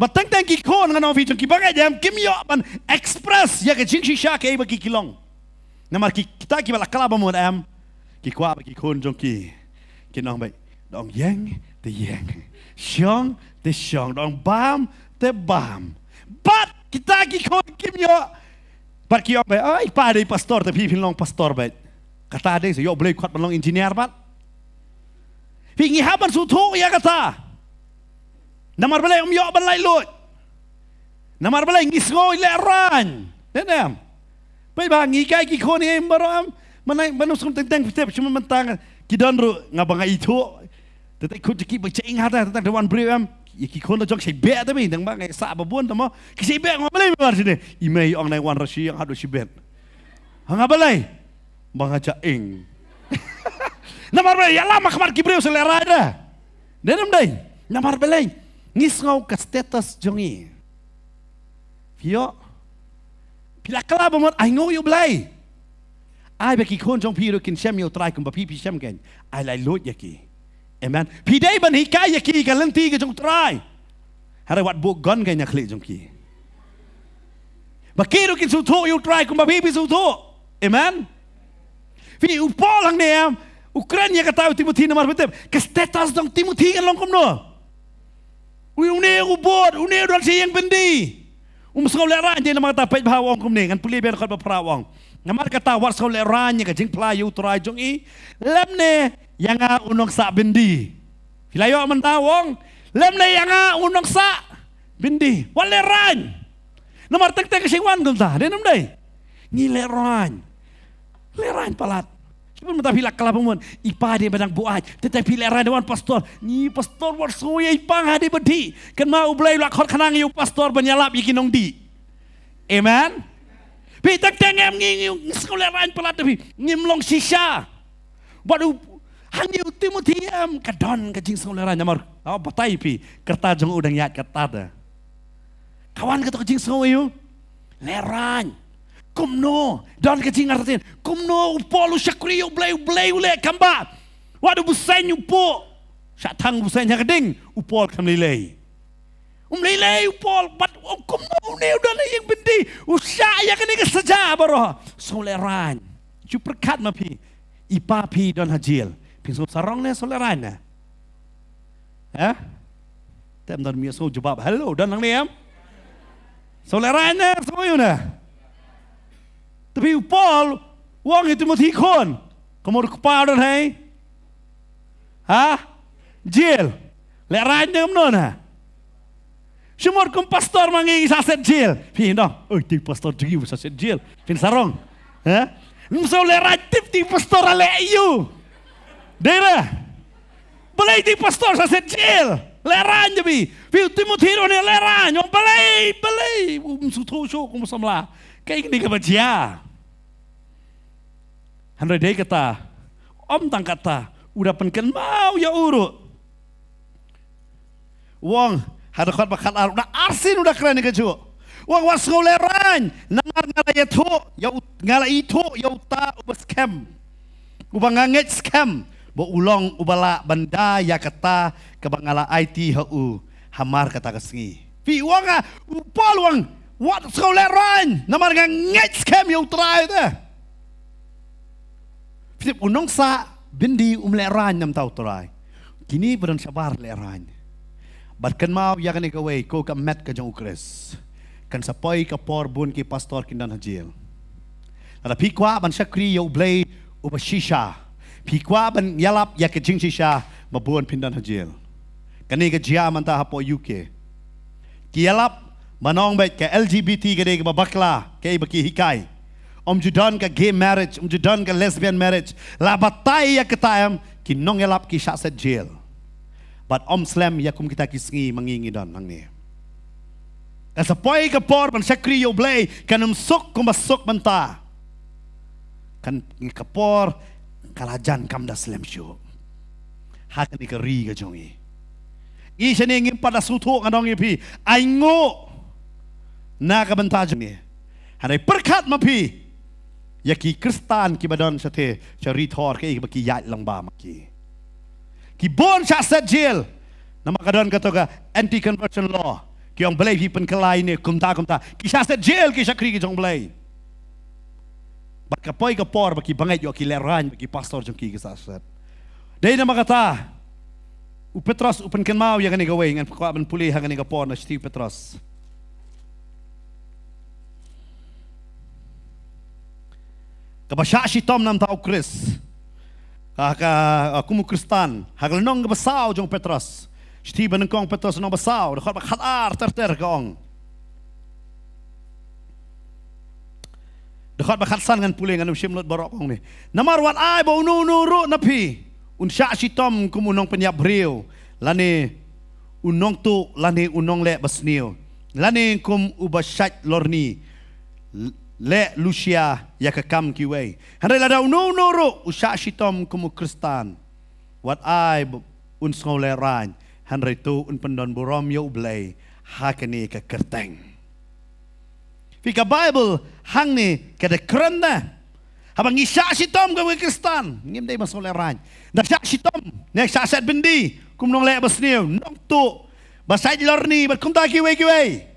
batang tang ki kon ngano fi ki bagai jam kim yo ban express ya ke jing shisha ke ba ki kilong namar ki kita ki bala kala ba mo am ki kwa ba ki kon jong ki nong bai dong yang te yang shong te shong dong bam te bam bat kita ki kon kim yo bat ki yo bai ai pa de pastor te pi long pastor bai kata de so yo boleh kwat ban long engineer bat fi ngi haban su tho ya kata namar balai yo ban lai lut namar balai ngisngoi le ran denam pai ba ngi kai ki kon em baram manai banus kum teng tep cuma mentang ki don ru ngabanga itu tete ku ki ba ching hata tang dewan brem ki kon jok sei be ta bi dang ba ngai sa ba bon tamo ki sei be ngabalai mar sini imei ong nai wan rasi yang hadu sibet ngabalai bangaja ing namar balai ya lama kamar ki breu selera dah denam dai namar balai ngisngau ka status jongi pio pila kala bamot ai ngau yu blai ai beki kon jong pi ro kin sem yo try kum ba pi sem gen ai lai lot yaki amen pi dai ban hikai yaki ka lenti ka jong try hara wat bu gon ga nya khle jong ki ba ki ro kin su tho yu try kum ba pi su tho amen pi upol hang ne Ukraina ka tahu Timothy namar betem ka status dong Timothy kan long kum no une ubod une don siyang bendi skoleran je nama ta pej bawang kum ne kan puli ber khat ba prawang ngamar kata war skoleran nya ka jing playu trai jong I lemne yang unong sa bendi filayo man tawong Lem na yanga unong sa bindi. Waleran. Namar tek-tek singwan kumta. Denam day. Ngileran. Leran palat. Sebelum mata pilak kalapamun. Ipa dia badang buat. Tetapi leran dewan pastor. Ni pastor war soya ipang hadi bedi. Kan mau belai lakot kanang yu pastor banyalap ikinong di. Amen. Pi tek-tek ngem ngi leran palat tapi ngimlong sisa. Waduh hanya Timotiam kadon kajing leran nyamar. Oh batai pi kerta jong udang yat kerta. Kawan kata kajing soyu. Leran. Kumno, dan kecing artin. Kumno upolu syakri ublay ule kamba. Waduh busain upo. Syatang busainnya keding upol kamlilay. Umlilay upol bat kumno ne udah yang bendi. Usaya kene saja baroh. Soleran. Juperkat mapi. Ipa pi don hajil. Pinso sarong ne soleran na. Ha? Tem dan mia so jawab hello dan nang niam. Soleran na soyo na. Tapi Paul, wang itu mati kon. Kamu kepadan hai? Ha? Jail. Leran yang mana? Semua kum pastor mangi saset jail. Pin dong. Oh, ti pastor juga saset jail. Pin sarong. Ha? Musau leran ti pastor ale you. Dera. Belai ti pastor saset jail. Leran jadi. Pin Timothy ni leran. Yang belai. Sutu kum samla. Kayak ini kebaca. Handai dia kata, Om tang kata, udah penken mau ya urut. Wong, ada kot bakat udah arsin udah keren ni keju. Wong was ngoleran, namar ngala itu, ya ngala itu, ya uta ubah scam, ubah nganget scam, bo ulong ubala benda ya kata kebangala IT hu hamar kata kesengi. Pi wong ah, upal wong. Wat skoleran, namar nganget scam yang try dah. Filip unong sa bindi leran nam tau try. Kini beran sabar leran. Batkan mau ya kan ikaway ko ka met ka jong ukres. Kan sapay ka porbun ki pastor kindan hajil. Ada pikwa ban syakri ya ublay ubashisha. Pikwa ban yalap ya ke jing shisha mabuan pindan hajil. Kani ka jia manta hapo UK. Kiyalap manong baik ke LGBT gede ke babakla ke baki hikai judan ke gay marriage judan ke lesbian marriage labatai ya ketayam kinong elap ki set jail but slam ya kum kita kisngi mangingi don nang ni asapoi ke por ban sakri yo blay kanum sok kum basok menta kan ke por kalajan kam da slam show hak ni ke ri ke jongi i sene ngim pada sutu ngadong pi aingo na kabantaj ni hanai perkat mapi yaki kristan ki badan sate cari thor ke baki yat langba maki ki bon sa set jail nama kadon katoka anti conversion law ki ong belai pi pen kelai ni kumta ki sa set jail ki sakri ki jong belai bat kapoi ka por baki bangai yo ki leran baki pastor jong ki sa set dai nama kata u Petros upen ken mau ya kan gawe ngan pakwa ban pulih hangan ga por na Steve Petros. Kabasya si Tom nam tau Chris. Kumu Kristan. Hagal nong basaw jong Petros. Stephen kong Petros nong basaw. Dakot bakhalar ter kong. Dakot bakhatsan ngan puli ngan simlot barok kong ni. Namar wat ay ba unuru napi. Unsya si Tom kumunong penyabriw. Lani unong tu lani unong le basniw. Lani kum ubasyat lorni. Le Lucia ya kekam kiway. Handai lada unuru usya sitom kumu Kristan. Wat ai un skoleran. Handai tu un pendon burom yo ublay. Hakani ke kerteng. Fika Bible hang ni kada keren na. Habang isya sitom kumu Kristan. Ngim day masoleran. Na sya sitom. Nek sya set bendi. Kumnong le basniw. Nong tu. Basay lorni. Bat kumta kiway.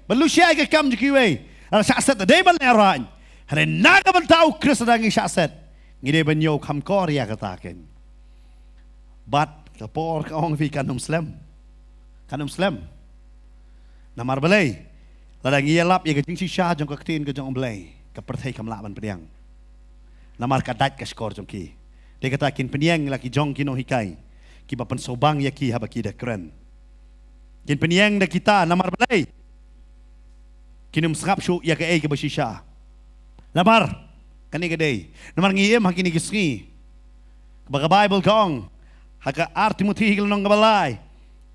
Bat Lucia ya kekam kiway. Ang syaset na day leran. Hari naga man tau Chris adang syaset. Ngide banyo kam Korea katakin. But kapor kaong fi kanum slam. Namar balay. Ladang iyalap ya gajing sisha jong kaktin gajong balay. Kapertai kam laban pediang. Namar kadat ka skor jong ki. Dia katakin pediang laki jong kino hikai. Ki bapan sobang ya ki habaki dah keren. Kin penyang da kita namar balay. Kinum sangap syuk ya ke ay ke basisya. Namar kani kadai. Namar ngiem hakini kisngi. Baga Bible kaong. Haka Timothy higil nong kabalay.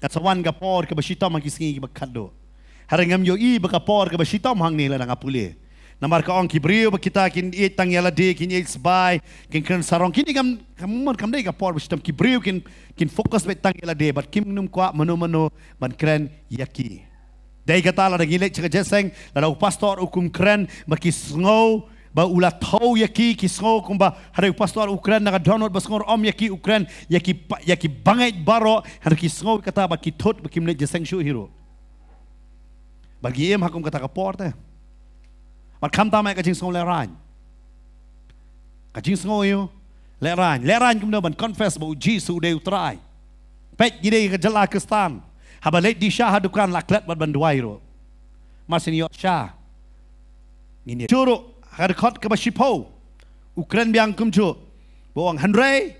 Katsawan ka por ka basita makisngi ki bakado. Harangam yo I baka por ka basita hang nila na ngapuli. Namar kaong kibriyo ba kita kin itang yala de kin isbay kin kan sarong kini kam dai ka por basita kibriyo kin fokus ba tang yala de bat kim num kwa mano ban kren yaki. Dai kata la dagilek chika jeseng la pastor ukum kren makisngo ba ula tau yaki kisngo kumba hari pastor ukren naga donor basngor yaki ukren yaki bangai baro hari kisngo kata ba kitot ba kimle jeseng shu hero. Bagi em hakum kata ka por te. Mat kam tamai ka jing sngo le ran. Ka jing sngo yo le ran kum ban confess ba Jesus de utrai. Pet gide ka jala Kristan. Haba let di syah hadukan laklet bat banduai ro. Masin yo syah. Ngini curu hadkot ka basipo. Ukren biang kum chu. Boang handre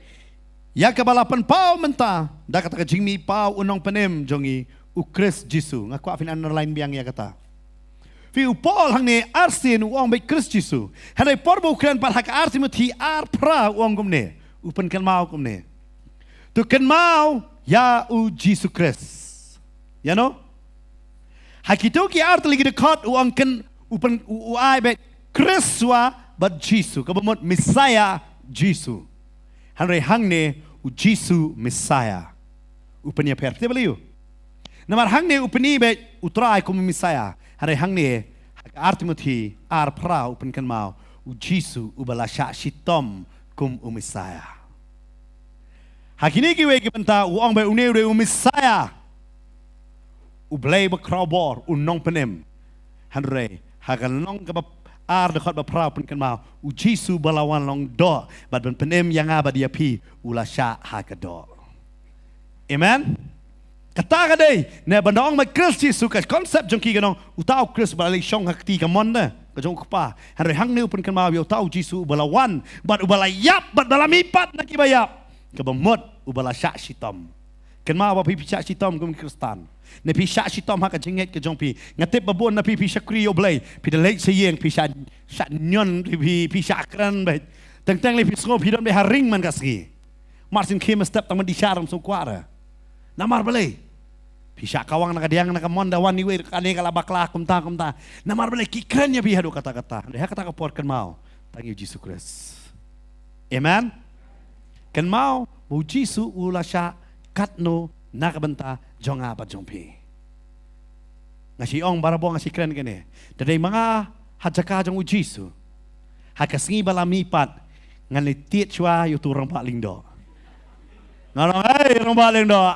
ya ka balapan pau menta. Da kata ka jing mi pau unong penem jongi ukris Jisu. Ngaku afin underline biang ya kata. Fi upol hang ne arsin uang baik Kris Jisu. Hadai porbo ukren par hak arsin muti ar pra uang kumne. Upen kan mau kumne. Tu kan mau ya u Jisu Kris. Ya no? Hakito ki art lagi dekat uang kan upen uai baik Kris wa bat Jisu. Kabamot Messiah Jisu. Hadai hang ne u Jisu Messiah. Upen ya per. Kita beliau. Namar hang ne upeni baik utrai kum Messiah. Hari hang ni artimuti ar pra upen kan mau u Jisu ubala syak shitom kum Messiah. Hakini ki we ki benta uang ba une u Messiah. Ublay ba crowbor unong penem. Hanre hagan nong ka ar dekat ba pra upen kan mau u Jisu balawan long do bad ben penem yang aba dia pi ula syak hakado. Amen. Kata kadai, ne bandong mai Kris Jisu ka konsep jongki ganong utau Kris balai syong hakti ka monda ka jong kupa. Hari hang ne upen kan mau yo tau Jisu balawan, bat ubala yap bat dalam ipat nak ibayap. Ka bamot ubala syak shitom. Kan mau ba pi syak shitom kum Kristan. Ne pi syak shitom hak ka jinget ka jong pi. Ngatip babon na pi syakri yo blai. Pi de lek seyeng pi syak nyon pi syak kran bai. Teng le pi sngo pi dom de haring man kasgi. Martin Kim step taman di syaram so kuara. Namar balai. Pisah kawang nak diang nak monda wani we kane kala bakla kumta. Namar balik kikannya biha do kata-kata. Dia kata kapor kan mau tangi Yesus Kristus. Amen. Kan mau bu Yesus ulasha katno nak benta jong apa jongpi. Ngasi ong barabo ngasi keren kene. Dari mga hajaka jong Yesus. Hakasngi balami pat ngani tiet chwa yu tu rompak lingdo. Ngalong rompak lingdo.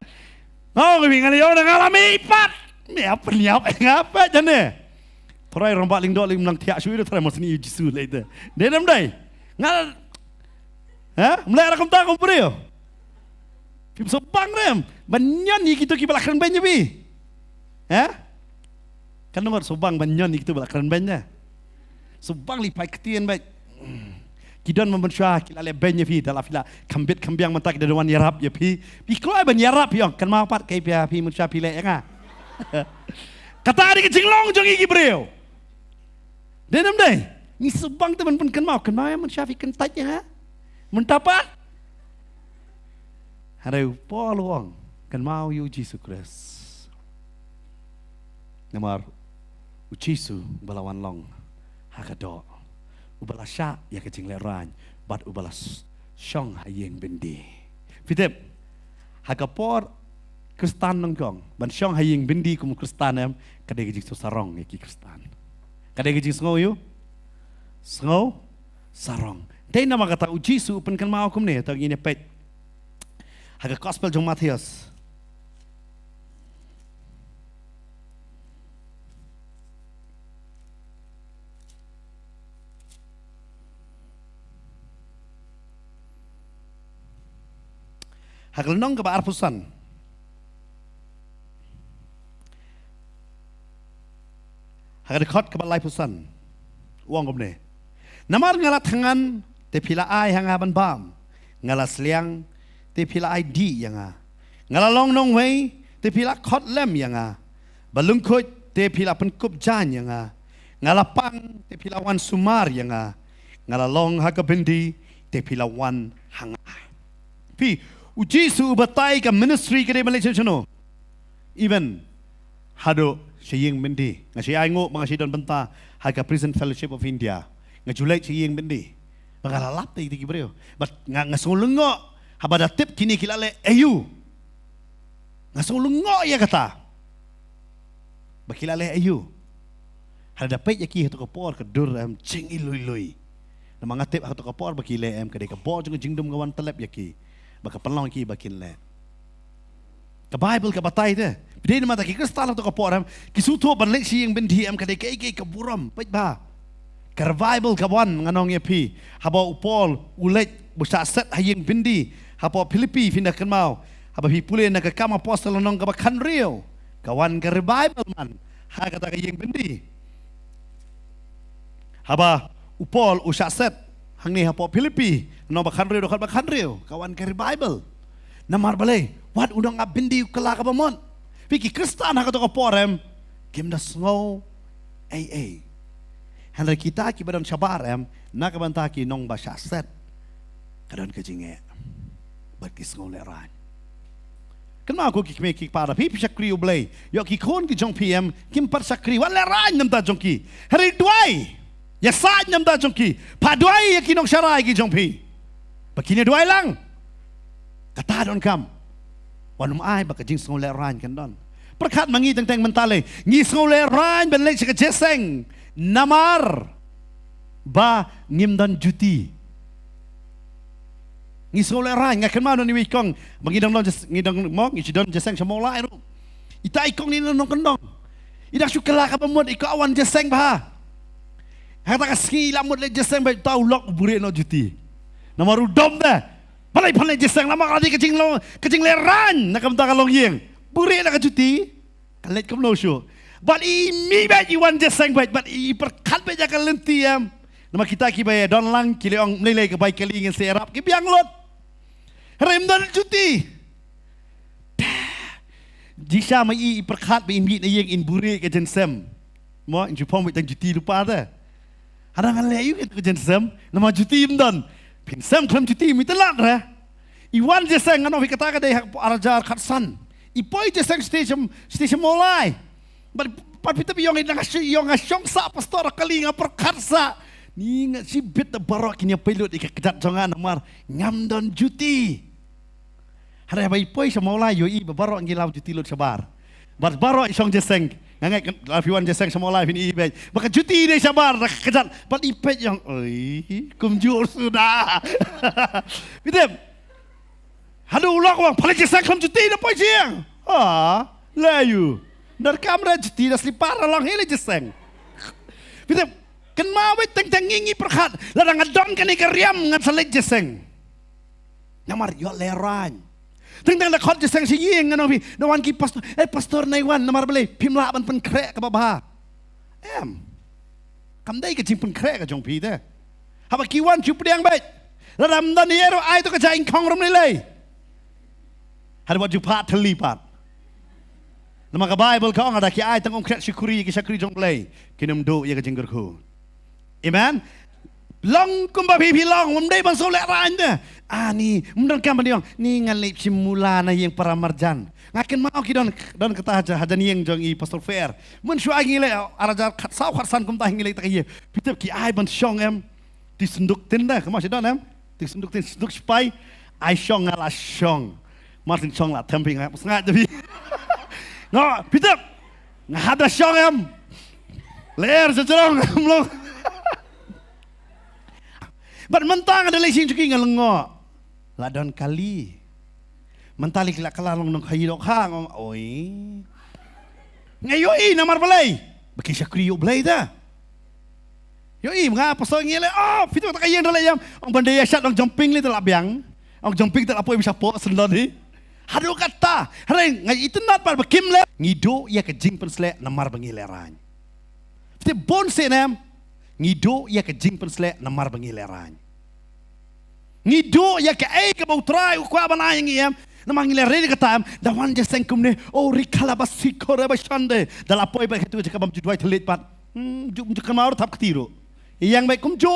Oh, kami ngali orang ngalami ipat. Ni apa ngapa jane? Try rompak ling do ling lang tiak sui do try masni Jisu later. Denam dai. Ngal mulai ara kum ta kum prio. Kim so bang rem. Banyon ni kitu ki balakran banya bi. Kan nongor so bang banyon ni kitu balakran banya. So bang lipai ketien baik. Kidon membensyah kilale benya pi dalam fila kambit kambiang mentak dari wan yarap ya pi keluar ban yarap yong kan mau pat kai pi mensyah pi le nga kata ari jinglong jong iki breu denam dai ni subang teman pun kan mau mensyah pi kentaj ya mentapa hareu poluang kan mau yu Yesus Kristus namar u Yesus balawan long hakado ubala syak ya kecing leran bat ubala syong hayeng bendi fitep hakapor Kristan nongkong ban syong hayeng bendi kum Kristan em kadai gejing sarong ya ki Kristan kadai gejing sngo yu sngo sarong dai nama kata uji su pen kan mau kum ne tang ini pet haka gospel jong Matius Hakal nong ke arpusan. Hakal dekot ke balai pusan. Uang komne. Namar ngalat tangan te pila ai hanga ban bam. Ngalas liang te pila ai di yang a. Ngalalong nong wei te pila khot lem yang balung khoi te pila penkup jan yang ngalapang te pila wan sumar yang ngalalong hagabendi te pila wan hanga pi uji su batai ka ministry ke Malaysia chano even hado siyeng bendi ngasi aingo mga sidon benta haga Prison Fellowship of India ngajulai siyeng bendi mengalalap te tiki breo but ngasulungo habada tip kini kilale ayu ngasulungo ya kata bakilale ayu hada pay yaki to kapor ka dur am ching ilui na mga tip to kapor bakile am ka de ka bo jing jingdum ngawan talep yaki baka panlong ki bakin le ka Bible ka batay de pide mata ki kristal to kapor am kisuto ban le siyeng bendi am ka de ka buram pay ba ka revival ka wan nganong yapi haba upol ulet busa set hayeng bindi haba Filipi finda kan mau haba pi pule na ka kama apostol nong ka bakan rio kawan ka revival man ha kata ka yeng bindi haba upol usa set hangni haba Filipi no bakan rio kawan ka revival namar balay wat udang nga bindi kala ka bamon piki kristan ha kata ka porem kim da snow AA Henry kita kibadan syabarem nak bantaki nong basya set kadon kejinge berkis ngoleran kenma aku kik para pi sakri ublay yo ki kon ki jong PM kim par sakri waleran nam ta jongki hari duai ya sa nam ta jongki pa duai ya kinong syarai ki jong pi bakine duai lang kata don kam wanum ai baka jing ngoleran kan don perkat mangi teng mentale ngi ngoleran ben lek ka jeseng namar ba ngimdan juti ngisole rai ngaken mano ni wikong mangidang ngidang mo ngisidon jeseng samola ero ita ikong ni nong kendong ida sukela ka pamod iko awan jeseng ba hata ka ski lamut le jeseng ba tau lok buri no juti namaru dom da palai jeseng lama kali kecing leran nakam ta kalong yeng buri na ka juti kalet kam no show but mi ba iwan jeseng ba but I perkat ba jakal lentiam nama kita ki ba don lang ki leong melele ke baik kali ngin serap ki biang lot rem dan cuti jisa ma I perkat ba imbi na yeng in buri ke jensem mo in jupom ba cuti lupa ta hadangan leyu ke jensem nama cuti imdon pinsem klam cuti mi telat ra iwan jeseng ano kata ka dai arajar khatsan ipoi jeseng station molai but pita biyong asyong sa pastor kali nga perkarsa ni nga si bit na barok niya pilot ikakedat jongan namar ngamdon juti hara bay poy sa maulay yo iba barok ngilaw juti lot sa bar barok isong jeseng ngangay lafiwan jeseng sa maulay fin ibay baka juti ni sa bar nakakedat but ipet yung oy kumjur sudah pitem hadu ulak wang paling jeseng kam juti na poy siyang layu dar kamera juti das lipara lang hele jeseng pitem kan mawit teng ngingi perkat ladang adon kan ikariam ngan salit jeseng namar yo leran teng da khot jeseng si yeng ngano pi nawan ki pastor naiwan namar bele pimla ban pen krek ka baba kam dai ka jing pen krek ka jong pi de haba ki wan chu pdiang bet ladam dan yero ai to ka jaing khong rom le hada wat ju pat telipat nama ka Bible ka ngada ki ai tang krek syukuri ki syukuri jong play kinum do ya ka jingger ko amen long kumba pi long mum dai bang so le ran de ni mum kam diong ni ngalip simula na yang para marjan ngaken mau ki don kata haja yang jong I pastor fair mun shu ai ngile arajar khat sau khatsan kum ta ngile ta ye pitep ki ai ban shong em ti sunduk tin da kama sidon em ti sunduk tin sunduk spai ai shong ngala shong martin shong la temping sangat jadi no pitep ngada shong em ler secerong lo but mentang ada lesin cuki ngalengo ladon kali mentalik la kalalong nang hayidok hang oi ngayo namar balay baki syakri yo balay da yo mga pastor ngile fito ta kayen dalay yam ang bandaya shot ang jumping li tala biang ang jumping tala po bisa po sendon ni hadu kata hare ngai itunat par bakim le ngido ya ke jing pensle namar bangileran fite bon senem ngido ya ke jing pensle namar bangileran ngido ya ke ai ke bautrai ku abanay ngiyam Nama ngile rei kata dawan je sengkum ne rikala basiko re basande dal apoi ba ketu jaka bam judwai telit pat juk kemau tap ketiro yang baik kum jo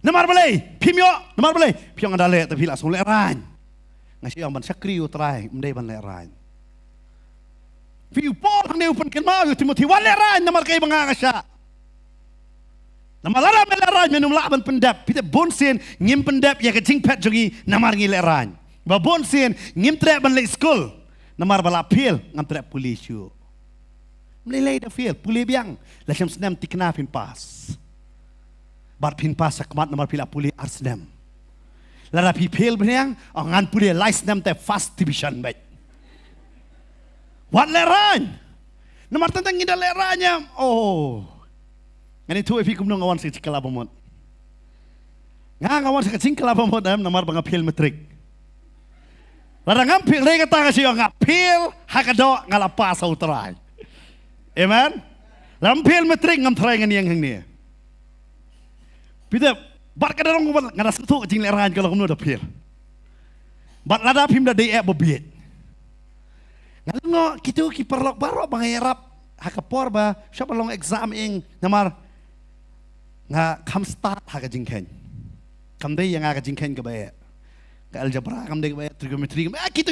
namar balai pimyo namar balai piong adale tapi langsung le ran ngasi yang ban sakri utrai mdei ban le ran piu por hang ne upan kemau Timothy wan le ran namar kai banga ngasya nama lara melaran menum laban pendap pita bonsen ngim pendap ya kecing pet jogi namar ngileran ba bonsen ngim trap ban le school namar bala appeal ngam trap polis yo melelai da feel puli biang la syam snam tikna pin pas bat pin pas sakmat namar pila puli arsnam lara pi pel bniang ngan puli license te first division baik wat leran namar tentang ngida leranya ngani tu epi kumno ngawan si cikala pamot. Ngawan si cikala pamot namar bang appeal metrik. Lara ngampil rega tanga siyo ngapil hakado ngalapa sa utray. Amen. Lampil metrik ngam tray ngani yang ni. Pita bat kadarong ngwan ngada setu jing leran kalau kumno dapil. Bat lada pim da dei bobit. Ngalungo kitu ki perlok baro bang erap hakapor ba siapa long exam ing namar nga kam start haga jingken kam dei yang aga jingken ke bae ka algebra kam dei ke bae trigonometri kitu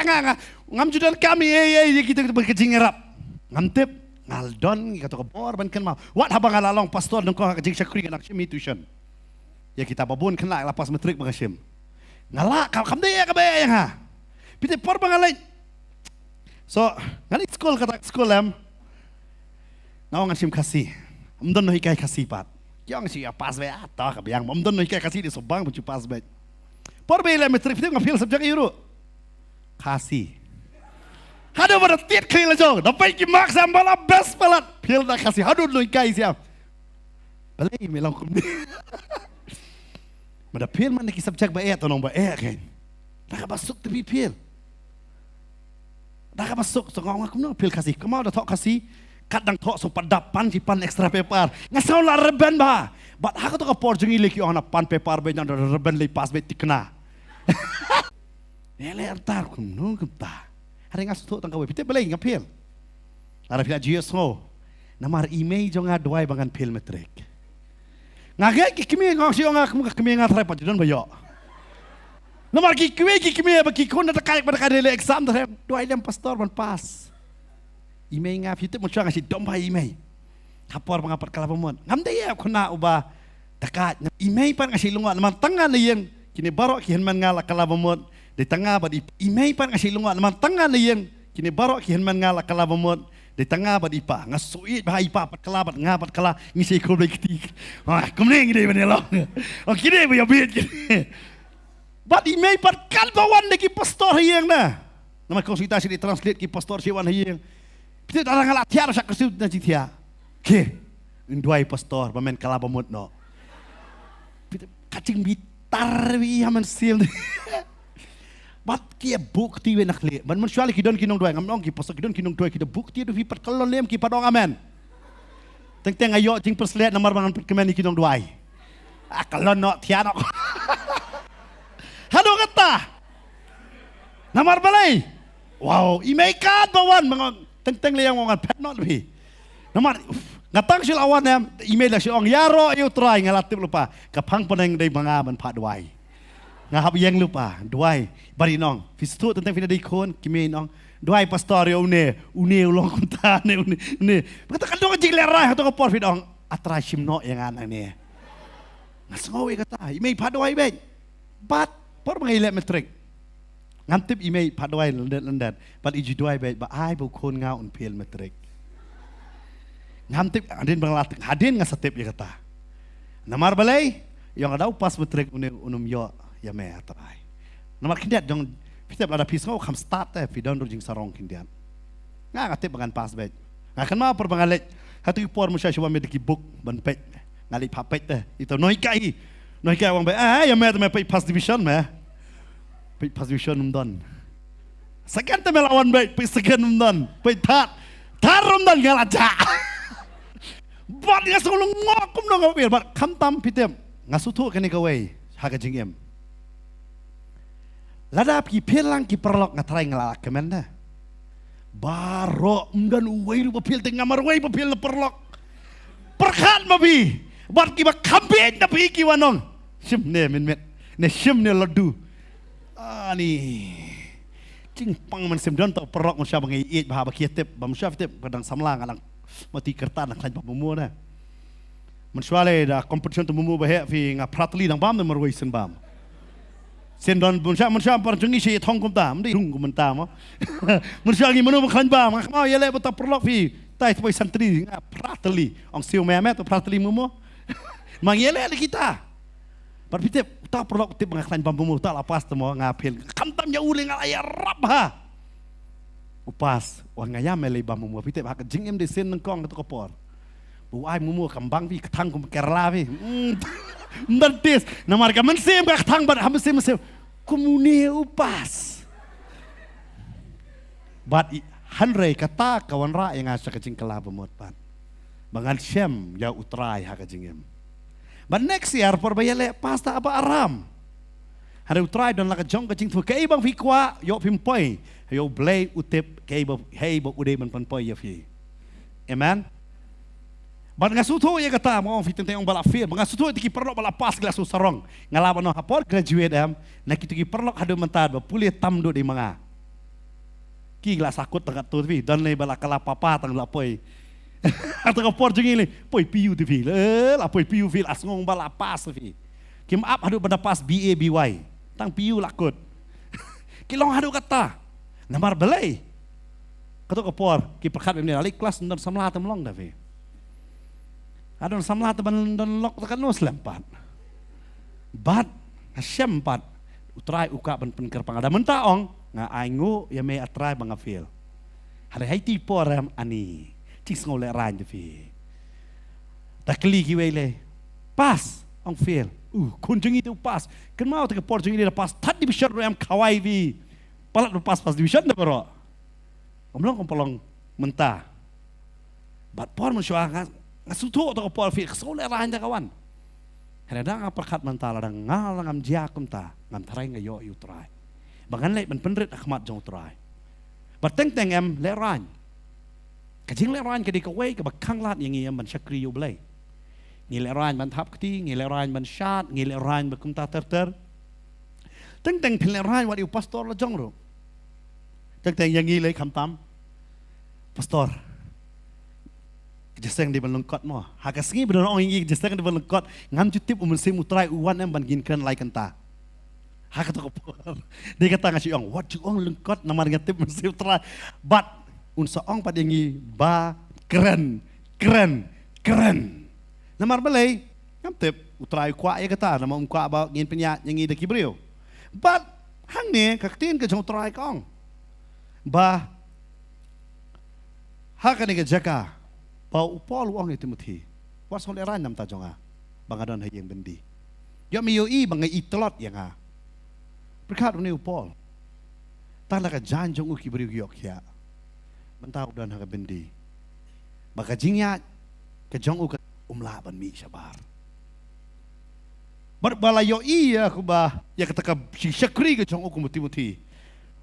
nga ngam judan kami kitu ke jingerap ngam tip ngaldon kata ko bor ban kan ma wat habang alalong pastor dong ko haga jing sakri nak simi tuition ya kita babun kena lapas metrik bagasim ngala kam dei ke bae nga pite por bangalai so ngali school kata school nawang sim kasih mdon no hikai kasih pat yang si pas be atau kabiang mdon no hikai kasih di sobang bucu pas be por be le metrik itu ngapil subjek iru kasih hado pada tiat kali lajo dapat ki mak sambala best pelat pil dah kasih hado no hikai siap balai melang kum mada pil mana ki subjek be atau nong be kan dah masuk tapi pil dah masuk so ngong aku no pil kasih kemau dah tok kasih kadang tok so padapan di pan extra paper ngasau la reben ba bat hak to ka por jungi leki ona pan paper be nyang reben le pas be tikna ele antar kum no kumta hari ngas to tang ka we pite belai ngapil ara pila jios ngo namar email jonga doai bangan pil metrik ngage ki kimi ngong si onga kum kimi ngatrai pa jidon bayo namar ki kimi ba ki kon ta kai pada kadele exam ta doai lem pastor ban pas email ngap itu macam ngasih domba email. Kapor mengapat kalau pemon. Ngam dia kena ubah dekat email pan ngasih lungat mang tangan yang kini barok kian man ngala kalau pemon di tengah badi email pan ngasih lungat mang tangan yang kini barok kian man ngala kalau pemon di tengah badi pa ngasuit bahai pa pat kala bat ngapat kala ngisi ko break tik. Kumning dia benelo. Kini dia bit kini. Bat email pan kalbawan lagi pastor yang na. Nama konsultasi di translate ki pastor siwan yang Pita orang ngalah tiar sak kesut na jitia. Ke, induai pastor pamen kala pamut no. Pita kacing bitar wi haman sil. Bat kia bukti we nak le. Ban mensuali kidon kinong duai ngamong ki pastor kidon kinong duai kita bukti du fi pat kalon lem ki padong amen. Teng ayo jing perslet nomor bangan kemen kinong duai. Kalon no tiar no. Hado kata. Nomor balai. Wow, imaikat bawan bangon teng le yang ngongan pet not lebih. Nomor ngatang sil awan ya email dah si ong yaro eu try ngalatip lupa kapang peneng dei manga ban pak duai. Ngahap yang lupa duai bari nong fistu tentang fina dei kon kimi nong duai pastor yo une ulong kunta ne une. Kata kan dong jing lerai to por fit ong atra simno yang an ne. Ngasngowe kata email pak duai be. Bat por mengai le metrik. Ngantip email pak duai lendan pat iji duai be ba ai bu kon ngau un pel metrik. Ngantip adin banglatik hadin ngasatip ya kata. Namar balai yang ada pas metrik unum yo ya me atrai. Namar kindiat jong pitap ada pisau kam start fi don rujing sarong kindiat. Ngatip bangan pas be. Ngakan ma per bangalet hatu por musya shwa mediki book ban pet ngali papet itu noikai wang be ya me pe pas division me. Pe pas division don. Sekian te melawan be pe sekian don. Pe tarum don ngalaja. Bat nga sulung ngokum no ngawir bat kam tam pitem ngasutu kani kawai haga jingem Ladap ki pelang ki perlok ngatrai ngelak kemana. Baro mdan uway ru bapil tengah marway bapil na perlok. Perkat mabi. Bat ki ba kambing na pi ki wanong. Shimne min ne shimne ladu. Ani. Cing pang man sim don to perlok man sya bangai iit bah ba kietep ba man sya tep kadang samlang alang mati kertan nak lain bamu na. Man swale da competition tu mumu bah fi nga pratli dang bam na marway sen bam. Sen don man sya par jungi si thong kum ta mdi rung kum ta mo. Man sya gi manu ba khan bam ma yele ba ta perlok fi tai tu santri nga pratli ong siu me to pratli mumu. Mang yele kita. Perpitip tak perlu tip mengaklan bambu tak lapas temu ngapil kamtam ya uling alaya rap ha upas wang ngaya melei bambu pitip hak jingem de sen nengkong tu kopor bu ai mumu kambang vi ketang kum kerla vi ndantis namar ka mensem ka ketang bat hamsem kumune upas bat hanrei kata kawan ra yang asa kecing kela bemot pat bangan syem ya utrai hak jingem. But next year perbayale pasta apa aram. Hari utrai don laka jong kacing tu kei bang fikwa yo pimpoi yo blay utip kei bang hei bang ude ban panpoi ya fi. Amen. But ngasuto ya kata mo fitin tayong bala fir ngasuto tiki perlok bala pas glasu sarong ngalaban no hapor graduate am nak tiki perlok hadu mentad ba puli tamdo di manga. Ki glas akut tengah tu fi don le bala kala papa tang la poi. Atau kapor jengi le, poi piu tu fi, lah poi piu fi asngong bala pas fi. Kim up hadu pada pas BA BY, tang piu lakut. Kilong hadu kata, namar belai. Kata kapor, ki perkat bimni alik kelas dan samla temlong dah fi. Adon samla teban dan lok tekan nus lempat. Bat Hashem pat utrai uka ban penker pangada mentaong nga aingu ya me atrai bangafil. Hari haiti poram ani. Cik ngolek ran je fi. Tak keli ki wele. Pas ong feel. Kun jengi tu pas. Ken mau te por jengi pas tat di bisyat ram kawai vi. Palat pas di bisyat na bro. Omlong kompolong mentah. Bat por men syua ngasuto to por fi ngolek ran ja kawan. Hendak ngaperkat mentah ladang ngal ngam jakum ta. Ngam tarai ngayo yu trai. Bangan lek ben penrit akhmat jong trai. Bat teng em le ran. Kajing leran ke dikawai ke bakang lat yang ia ban syakri yu belai. Ngi leran ban thap kti, ngi leran ban syat, ngi leran bakum ta ter. Teng leran wat yu pastor la jong ro. Teng yang ngi le kham tam. Pastor. Jeseng di ban lengkot mo. Ha ka singi benar ong ngi jeseng di ban lengkot ngam jutip sim utrai uwan em ban ginkan lai kanta. Ha kata ko. Dia kata ngasi ong, what you ong lengkot namar ngatip sim utrai. But unsa ong padengi ba keren. Namar balai ngam utrai kwa ya kata nama kwa ba ngin penya nyangi de kibreu. But hang ne kaktin ke jong utrai kong. Ba hakane ke jaka ba upol ong itu muthi. Was hol eran nam ta jonga. Bangadon hayeng bendi. Yo mi yo i bangai itlot yang ha. Berkat ni upol. Tak nak jan jong u kibreu yok ya. Mentau dan harga bendi. Maka jingnya ke jong u ke umlah ban mi sabar. Berbalayo iya ku ba ya ketaka si syakri ke jong u ku muti.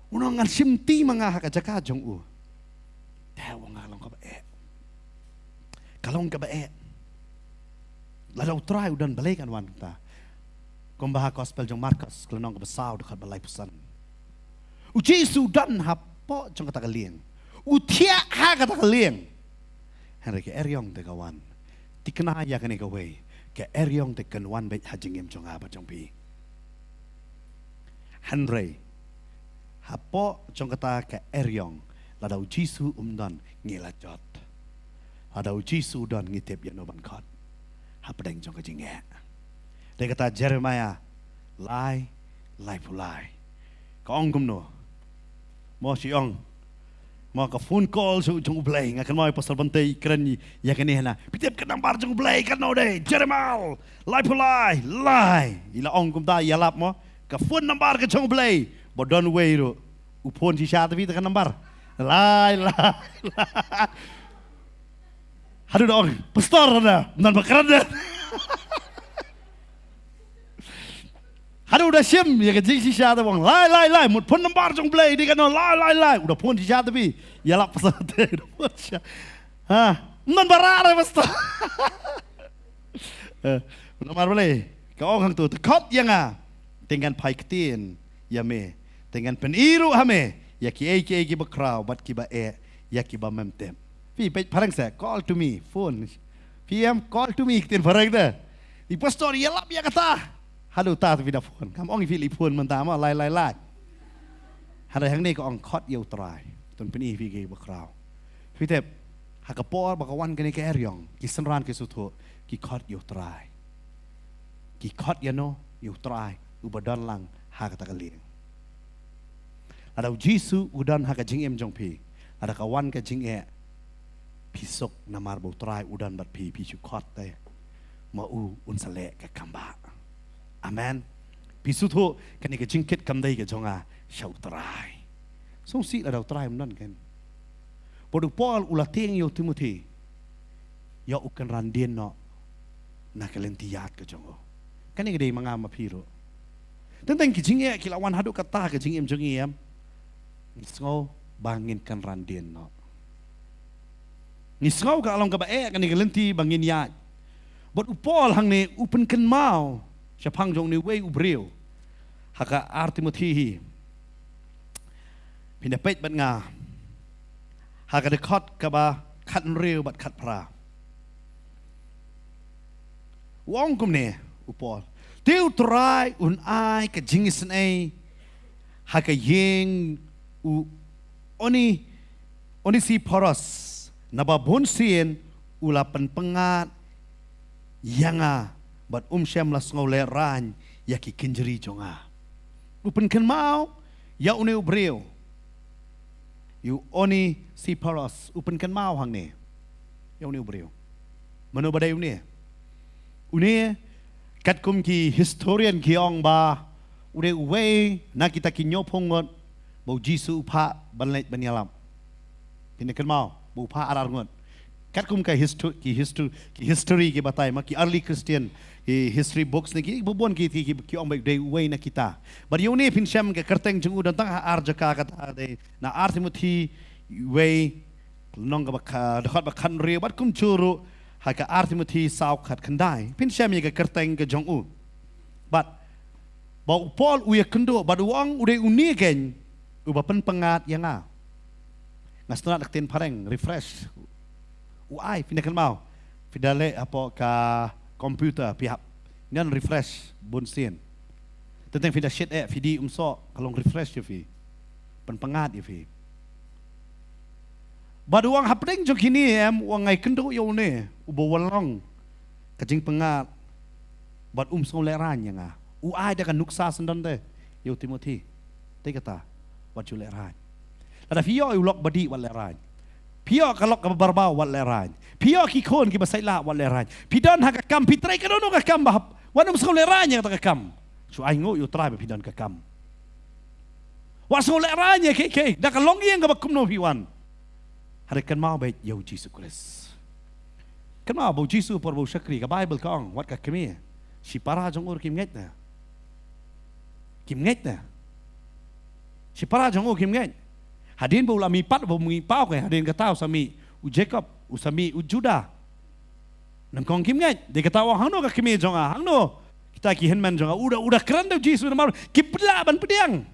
Unangan simti mangah ka jaka jong u. Tahu ngalong ka bae. Kalong ka bae. Lalu try udan balik kan wan ta. Kumbah gospel jong Markus kelenong ke besau dekat balai pesan. Uji sudan hapo jong kata kalian. Utia ha kata kalian. Henry ke eryong te kawan. Tikna ya kene kawe. Ke eryong te kanwan bet hajingim jong apa jong pi. Henry hapo jong kata ke eryong lada uji su umdan ngilajot. Lada uji su dan ngitip ya noban kot. Hapedeng jong kajingnya. Dia kata Jeremiah, lie pulai. Kaong kumno. Mo siong. Mo ka phone call so jong ublay ngakan mo pasal bantay keren ya kani na. Pitip ka nambar jong ublay kan no day. Jeremiah, lie pulai. Ila ong kumta yalap mo ka phone nambar ka jong ublay. Bodon way ro. Upon si siya tabi ka nambar. Lie. Hadu dong, pastor na. Nan bakaran na. Hadu udah sim ya ke jing sisa tu bang. Lai. Mut pun nambar jong play di kan lai. Udah pun sisa tapi ya lap pasal tu. Udah pun sisa. Non barar pasta. Nambar boleh. Kau orang tu tekot yang dengan pai ketin ya me. Dengan peniru hame ya ki bakrau bat ki ba ya ki ba memtem. Pi parang saya call to me phone. PM call to me ketin parang dah. Di pastor ya lap ya kata. Hadu ta tu vida phone. Kam ong phili phone man ta ma lai. Hada hang ni ko ong khot yau trai. Ton peni phi ke bakrau. Phi tep hakapor bakawan ke ni ke eryong. Ki sanran ke sutho ki khot yau trai. Ki khot ya no yau trai ubadan lang ha kata kaling. Ada Jisu udan ha ka jing em jong phi. Ada kawan ka jing e pisok namar bo trai udan bat phi chu khot te. Ma u un sale ka kamba. Amen. Pisuto kan ke jingkit kam dai ke jonga shau trai. Song si la dau trai man kan. Bodu Paul ulateng yo Timothy. Ya ukan randien no na kalentiat ke jongo. Kan ke dei manga ma piro. Tentang ki jinge ki lawan hadu kata ke jingem jongiem. Nisngau bangin kan randien no. Nisngau ka along ka ba kan ke lenti bangin ya. Bodu Paul hang ne upen kan mau. Siapang jong ni wei ubreu haka Timothy pinapet bat nga haka dekot ka ba khat reu bat khat pra wong kum ne upol tiu trai un ai ka jingis nei haka yeng u oni si poros nababun sien ulapan pengat yanga bat syam las ngau le ran ya ki kinjeri jonga upen kan mau ya une ubreu you oni si paros upen kan mau hang ne ya une ubreu mano badai une kat kum ki historian ki ong ba ude uwe na kita ki nyopongot bau Jisu upha banlet banyalam pine kan mau bau upha arar ngot kat kum ka history ki batai ma ki early Christian history books ni ki bubon ki ong baik day way na kita but yuni pin syam ke kerteng jung dan tang arjaka kata de na Timothy way nong ka dekat ba kan re bat kum churu ha ka Timothy sau khat khandai pin syam ke kerteng ke jong u but bau Paul uya kendo but wang ude uni ken uba pen pengat yang ngasna dakten pareng refresh uai pinakan mau fidale apa ka komputer pihak nan refresh bonsin tentang fida shit fidi umso kalau refresh je fi pengat je fi baduang hapdeng jo kini wang ngai kendo yo ne ubo walong kajing pengat bad umso leran yang uai da kan nuksa sendan de yo Timothy te kata wat ju leran ada fio ulok badi wal leran pio kalok ka barbau wal leran pio ki kon ki basaila wal leran pidan ha ka kam pitrai ka dono ka kam bahap wanum skol leran yang ka kam su ai ngo yo trai pidan ka kam wa skol leran ya ke da ka long yang ka bakum no piwan hari kan mau baik yo Jesus Christ kan mau bo Jesus por bo sakri ka Bible ka ong wat ka kemi si para jong ur kim nget na si para jong ur kim nget hadin bo lami pat bo mi pau ke hadin ka tau sami u Jacob u sami u Judah nam kong kim ngai de ka tau hangno ka kimi jonga hangno kita ki henman jonga udah keren do Jesus na mar ki pla ban pediang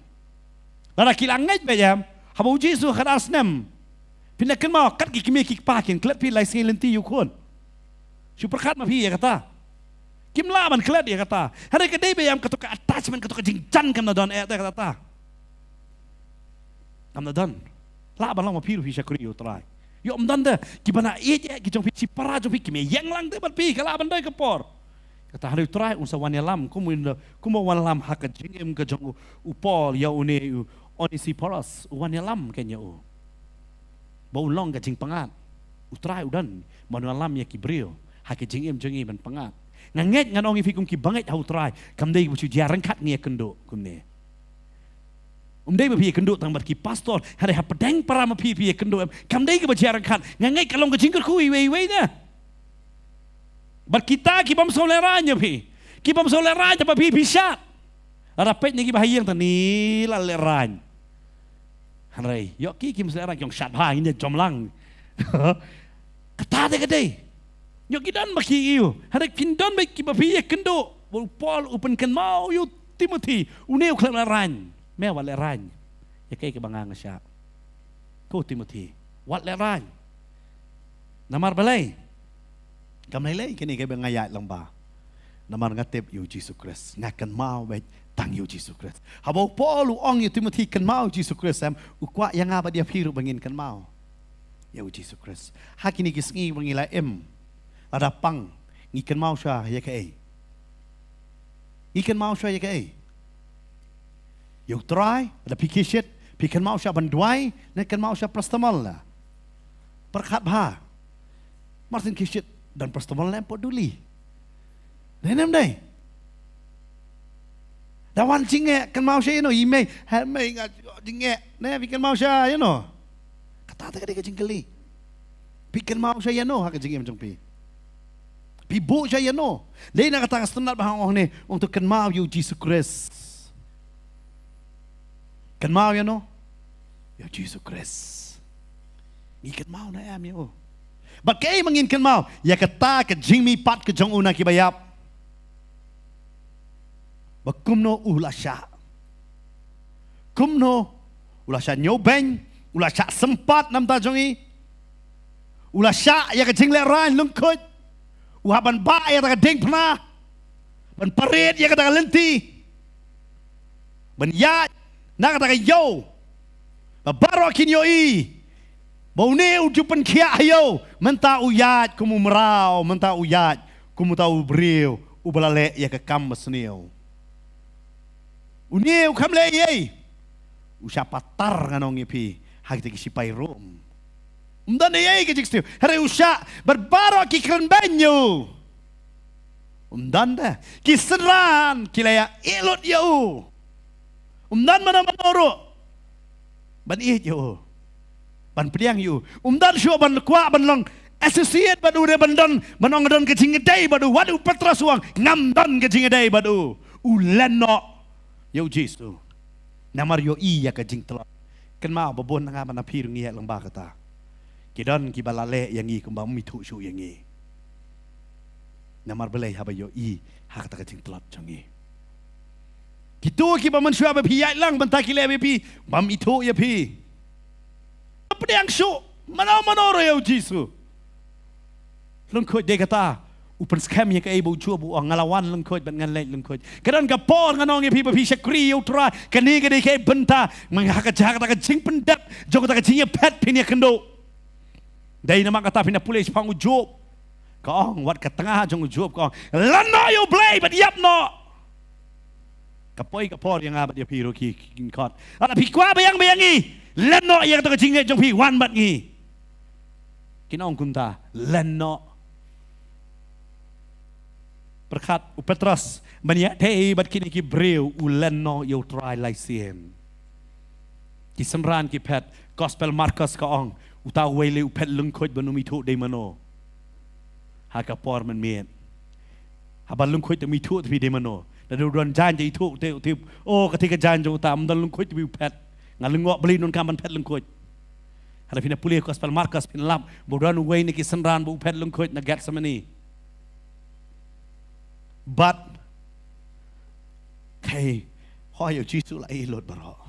lara ki langai be jam habo Jesus khadas nem pinakan mau kat ki kimi ki pakin klet pi lai sin lenti yu kon super khat ma pi ya kata kim la ban klet ya kata hari ka dei be jam ka to ka attachment ka to ka jingjan kam na don e kata am dan la ban long ma piru fi shakri yo trai yo am dan de ki bana e ki jong fi para jong fi ki me yang lang de ban pi kala ban dai ka por kata hari trai un sa wan lam kumo wan lam ha ka jingem ka jong u pol ya une oni si paras wan lam ken ya u ba long ka jing pangat u trai udan man lam ya ki brio ha ka jingem jongi ban pangat nganget ngan ongi fi kum ki banget ha u trai kam dei bu chu jarang khat nge kendo kum ne dei ma pi kendo tang bat ki pastor hari ha pedang para ma pi kendo kam dei ke bajarang khat ngangai kalong ke jingker ku we na bat kita ki bam soleranya pi ki bam soleranya pa pi syat Ada pet ni bahaya yang tani la leran. Hanrai, yo kim seran yang syat ha ini jomlang. Kata de gede. Yo kidan baki iu. Hanrai kindon baki babi kendo. Paul open kan mau yo Timothy. Uneu klan leran. Mewah leran. Ya kai ke bangang sya. Ko Timothy. Wat leran. Namar balai. Kamnai lei kini ke bangayat lamba. Namar ngatip yu Jesus Christ. Ngakan mau baik tang yu Jesus Christ. Habau Paul ong yu Timothy kan mau Jesus Christ am ukwa yang apa dia piru bangin kan mau. Ya Jesus Christ. Hakini kisngi bangila ada pang ngikan mau sya ya ke Ikan mau sya ya ke Yu try ada pikir pikan mau sya banduai kan mau sya prastamal lah. Perkat bah. Martin kishit dan prastamal lah peduli. Denem dai. Dawan jinge kan mau sya email helme ingat jinge ne pikan mau sya kata tak ada jingkeli. Pikan mau sya hak jinge macam pi. Pibu sya Dia nak kata standar bahang ni untuk kan mau yu Jesus Christ. Kan mau ya Jesus Christ. Ni kan mau na am yo. Bagai mangin kan mau ya kata ke jingmi pat ke jong una ki bayap. Bakumno ulasya. Kumno ulasya nyobeng, ulasya sempat nam ta jongi. Ulasya ya ke jing le ran lungkut. Uhaban ba ya ta ding pna. Ban parit ya kata lenti. Ban ya na kata yo. Babaro kin yo i. Bau ne ujupan kia yo. Menta uyat kumu merau, menta uyat kumu tahu beriu, ubalale ya ke kam mesneu. Uneu kam le ye. Usapa tar nganong pi, hak te kisipai rom. Dan ye ke jikstiu. Hari usha berbaro ki kren banyu. Dan dah kiseran kilaya ilot yo. Dan mana menoro. Ban ih yo. Ban priang yo. Dan syo ban kwa ban long associate badu de ban don banong don ke jingedai badu wadu patra suang ngam don ke jingedai badu. Uleno yo jisu. Namar yo iya ke jing telot. Kan mau babon nga mana pirung iya lang ba kata. Kidan ki balale yang i kumbang mitu syu yang i. Namar belai haba yo i hak ta kacing telot jangi. Kitu ki ba manusia ba piyai lang banta ki le pi bam itu ya pi. Apa yang syu mana yo jisu. Lungkoi de kata upan scam ya kai bu chu bu ngalawan lungkoi ban ngan le lungkoi. Kidan ka por nganong ya pi ba pi sakri yo tra kani ke de kai banta manghak jak ta kacing pendap jok ta kacing pet pin ya kendo. Dari nama kata pina pulis pang ujub. Kong wat ke tengah jong ujub kong. Lano yo blay but yap no. Kapoi kapor yang abat dia piru ki kot. Ada pikwa bayang-bayangi. Lano yang tu kecingnya jong pi wan bat ngi. Kinong kunta lano. Perkat upetras banyak tei bat kini ki breu ulano yo try laisien. Ki semran ki pet gospel Markus kong. Utau wele upet lungkot banumi tu de mano. Hakapor man mien. Haban lungkot mi tu tapi de mano. Dan don jan je tu tip. Oh ketika jan jo tam dan lungkot bi upet. Ngalungok beli non kaman pet lungkot. Ada pina pulih gospel Markus pin lap. Bodan we ni ki senran bu upet lungkot na get samani. But kai hoyo jisu la ilot baro.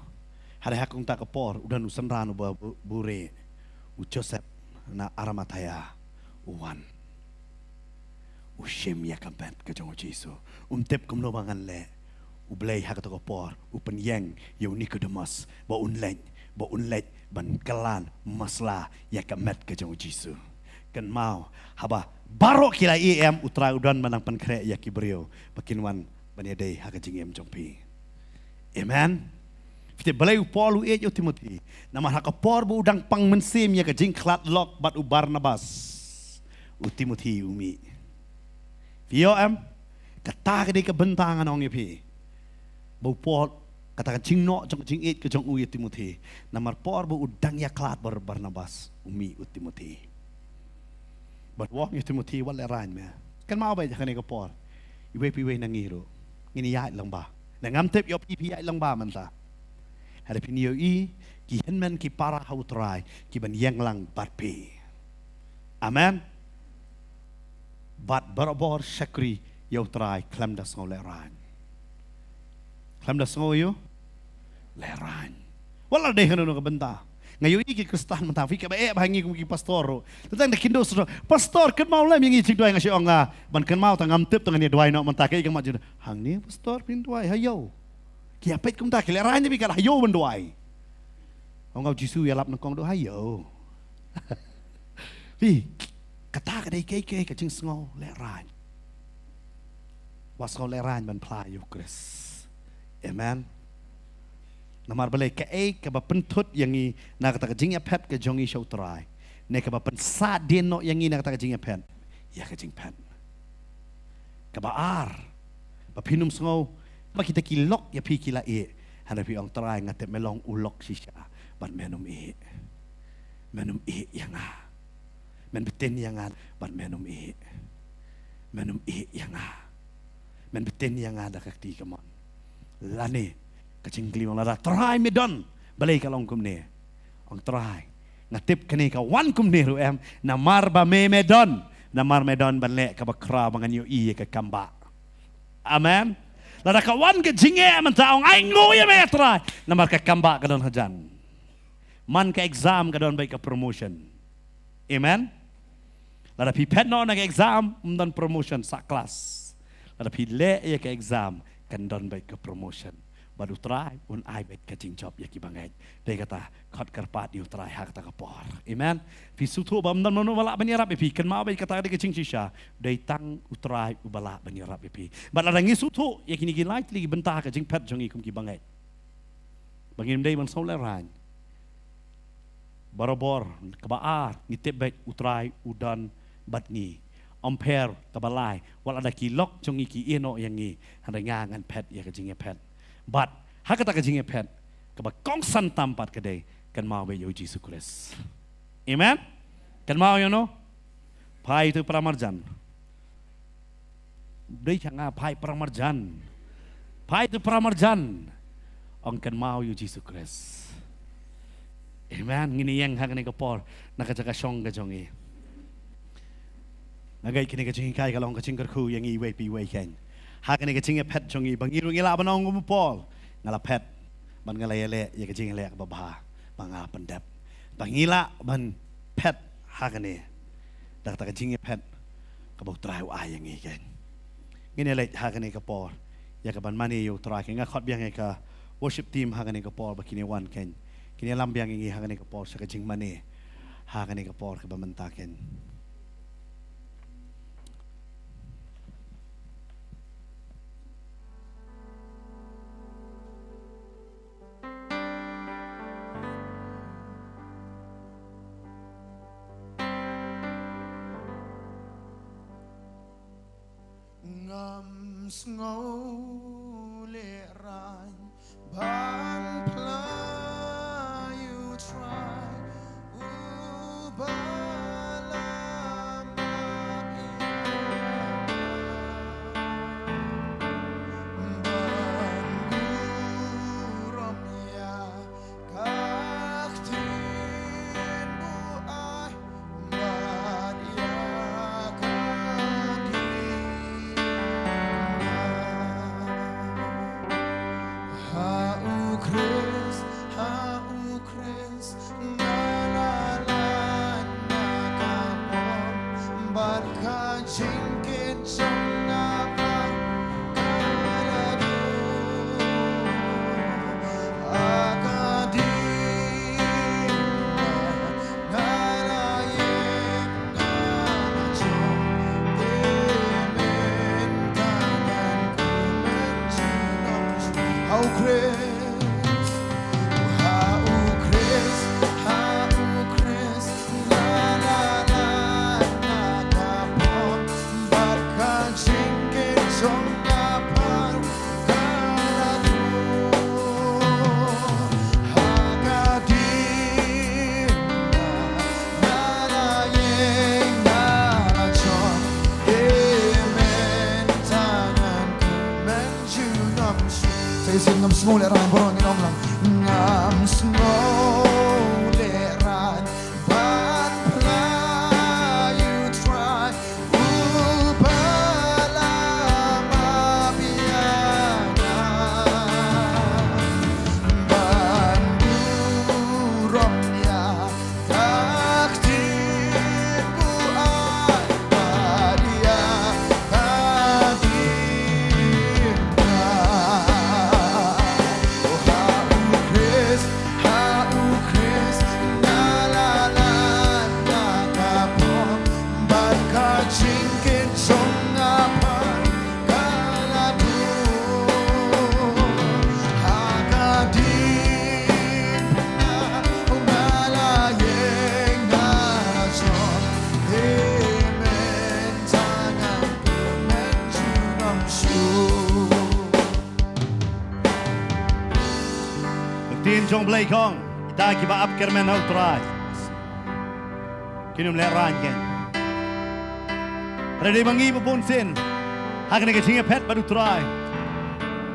Hari hakung tak kapor udan senran bu bure. Joseph na Arimathea uwan ushem ya kampet ke jong Jesu tep kumno bangan le ublay hak to por upen yang yo Nicodemus ba unleng ban kalan masla ya kamet ke jong Jesu kan mau haba baro kila utra udan manang pankre ya kibrio pakinwan banyadai hak jingem jongpi amen. Kita balai Paul yo Timothy. Nama hak por bu udang pang mensim ya ke jing klat lok bat u Barnabas. U Timothy umi. Vio kata ke kebentangan ong pi. Bu Paul kata jing no jong jing it ke jong u Timothy. Nama por bu udang ya klat bar Barnabas umi u Timothy. But wong yo Timothy wal ran me. Kan mau ba kan ke por. Iwe pi we nangiro. Ngini ya lang ba. ngam tip yop ipi ai lang ba man ta hada pin yo i ki henmen ki para hau trai ki ban yang lang bat pe amen bat barabor syakri yo trai klam da song le ran klam da song yo le ran wala de hanu ka benta ngayon iki Kristan mata fika ba bahangi kum ki pastor tentang de kindo pastor ken mau lem yang cik doai ngasi onga ban ken mau tangam tip tangan ni doai no menta ke maju hang ni pastor pin doai hayo ki apet kum ta ke le ran ni bi kala hayo ban doai ongau jisu ya lap nangkong do hayo pi kata ka dei ke ka jing sngo le ran was ko le ran ban pla yo Kris amen namar balai ke ke ba pentut yang i na kata jing ya pet ke jongi show try ne ke ba pen sa din no yang i na kata jing ya pet ya ke jing pet ke ba ar ba pinum sngo ba kita kilok ya pi kila e hana pi ong try ngate melong ulok sisha ban menum e yang a men beten yang a ban menum e yang a men beten yang a da kakti kamon lane kacing klimang lada try medon balai kalong kumne ong try ngatip kene ka wan kumne ru em namar ba me medon namar medon banle ka bakra bangan yo i ka kamba amen lada ka wan ke jinge man taong ai ngoy me try namar ka kamba ka don hajan man ka exam ka don bay ka promotion amen lada pi pet no na ka exam don promotion sa class lada pi le ya ka exam kan don bay ka promotion baru try un ai bet kacing job ya ki bangai de kata khot karpat yu try hak ta kapor amen pi sutu bam dan manu bala bani rap pi kan ma bet kata de kacing shisha de tang utrai ubala bani rap pi bat ada ngi sutu ya kini ki lightly bentah kacing pet jongi kum ki bangai bangin de man solar ran barobor kebaar ngitip bet utrai udan batni ampere tabalai wal ada ki lok jongi ki eno yang ngi handa ngangan pet ya kacing pet but hakata ka jinge pet ka ba kong san tampat ka day kan mau be yo Jesus Christ amen kan mau yo no pai tu pramarjan dei changa pai pramarjan ong kan mau yo Jesus Christ amen ngini yang hak ni ka por nakajaka song ka jongi nagai kini ka jinge kai ka long ka jingkar khu yang i we pi we ken hak ni kecing pet jongi bangiru ngila banong ngumpol ngala pet ban ngala yele ya kecing lek babha banga pendap bangila ban pet hak ni dak ta kecing pet ka bau trai wa yang ngi ken ngine lek hak ni ka por ya ka ban mani yu trai nga khot biang ka worship team hak ni ka por bakini wan ken kini lam biang ngi hak ni ka por sa kecing mani hak ni ka por ka ban mentaken Snow le ran ban playu try ubala ngô lệ ran borong in om lang ngam ngô lệ ran ban pla you try upala mabiana banduromnya takdirku dia Tin jong blay kong ita ki ba ap kermen hau try kinum le ran ken ready mangi bu pun sin hakne ke chinga pet baru try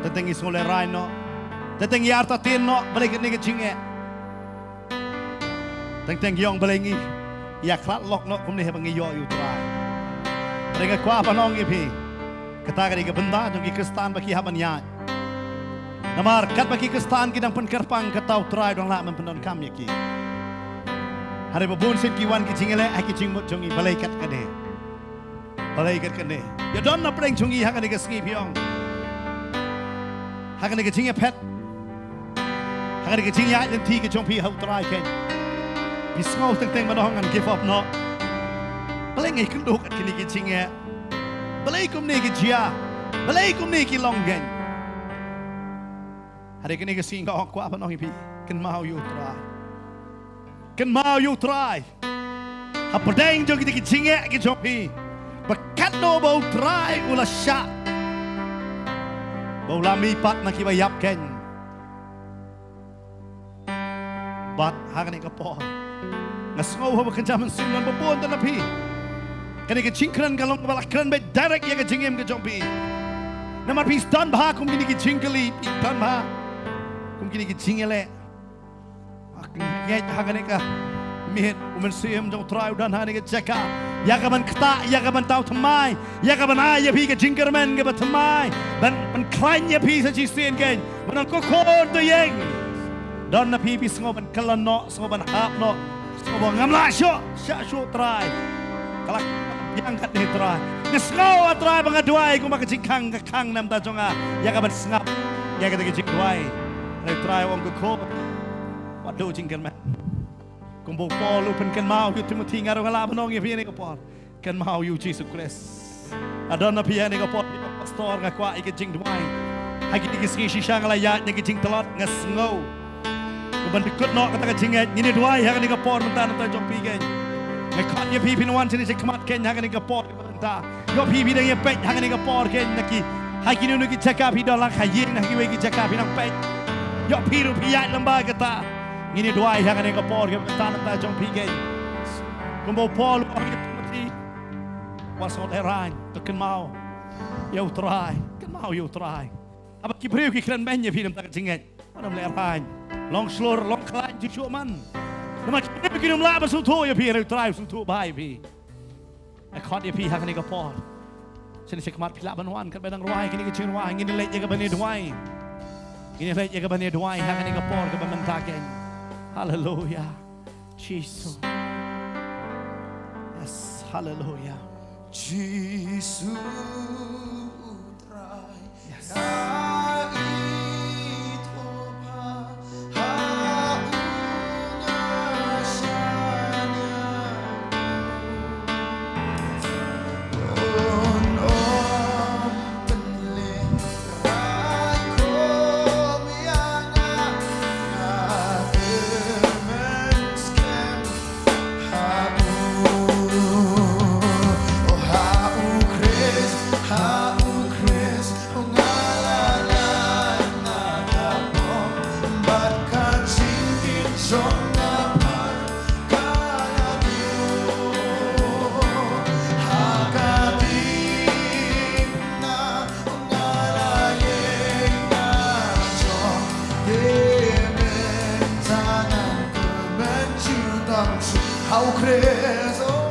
teteng is ngole ran no teteng yar ta tin no blay ke ne ke chinga teng yong blay ngi ya klat lok no kum ne bangi yo yu try rega kwa panong gi phi kata ke benda jong ki kristan ba ki haban ya Namar kat bagi kestan kita pun kerpang ketau try dong lah mempenon kami ki. Hari babun sen kiwan ki cingele ai ki cingmut jongi balai kat kane. Balai kat kane. Ya don na preng jongi hakane ke ski piong. Hakane ke cinge pet. Hakane ke cinge ya ti ke jong pi hau try ken. Bisngau teng madong an give up no. Balai ngai kenduk kat kini ki cinge. Balai kum ne ki jia. Balai kum ne ki longgen. Hari kini kesing kau aku apa nongi pi, ken mau you try, ken mau you try. Apa deng jong kita kicingek kita pi, bekat no bau try ulah syak, bau lami pat nak kita yap ken, bat hagan ika po, ngasngau haba kenjaman simlan babon tan pi, kini kicingkran kalong balak kran be direct ya kicingem kita pi, namar pi stand bah kum kini kicingkeli stand bah. Kini kicingele, hakane ka mihit umensiam jong try udan hani ke ceka, ya kaban kta, ya kaban tahu temai, ya kaban ayah pi ke jingkermen ke batemai, ban klanya pi sa cistien ken, manang kokor tu yeng, don na pi sengoban kelano, sengoban hap no, sengoban ngamla syo try, kalak yang kat ni try, ngesngau try bangaduai ku mak jingkang ke kang nam ta jonga, ya kaban sengap, ya kata ke jingduai. Saya try orang kekop, waduh jingkan man. Kumpul Paul lupen kan mau you Timothy ngarong ala menong ya pian ke Paul, kan mau you Jesus Christ. Ada na pian ke Paul pastor ngakwa ike jing duai. Hagi ike ski shisha ngalayat ike jing telot ngasngau. Kuban dikut no kata ke jinget ngini duai hagan ike Paul mentan ta jong pigen. Ngakot ya pi pinuan sini sekemat ken hagan ike Paul mentan. Yo pi dang ye pet hagan ike Paul ken naki. Hagi nu ki cakap pi dolak hayin hagi we ki cakap pi nang pet. Yo piru piyat lembaga kata ngini doai hangan eka por ke tanah ta jong pigay kumbo Paul orang Timothy wasot heran teken mau yo try ken mau yo try apa ki priu ki kran benye film ta jinget manam le heran long slor long klan ti chuman nama ki ki num la ba su to yo pi re try su to bai pi ai khot ye pi hangan eka por sini sekmat pila banwan kan bedang ruai kini ki chin ruai ngini le ye ka bani duai. Ini lagi yang kebanyakan doa yang akan dikapor ke pementakan. Haleluya, Jesus. Yes, haleluya. Jesus, Yes. Chris, How Chris, oh,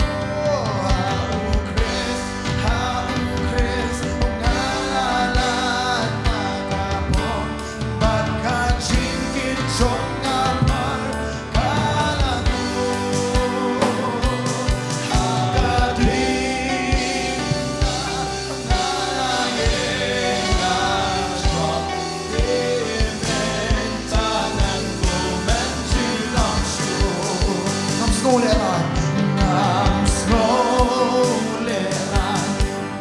how Chris, ngala nakapon, bakat singkit songamar kalaku, hagadim ngalayen ngasok, imentanan ko menjilang su, nam skoleran,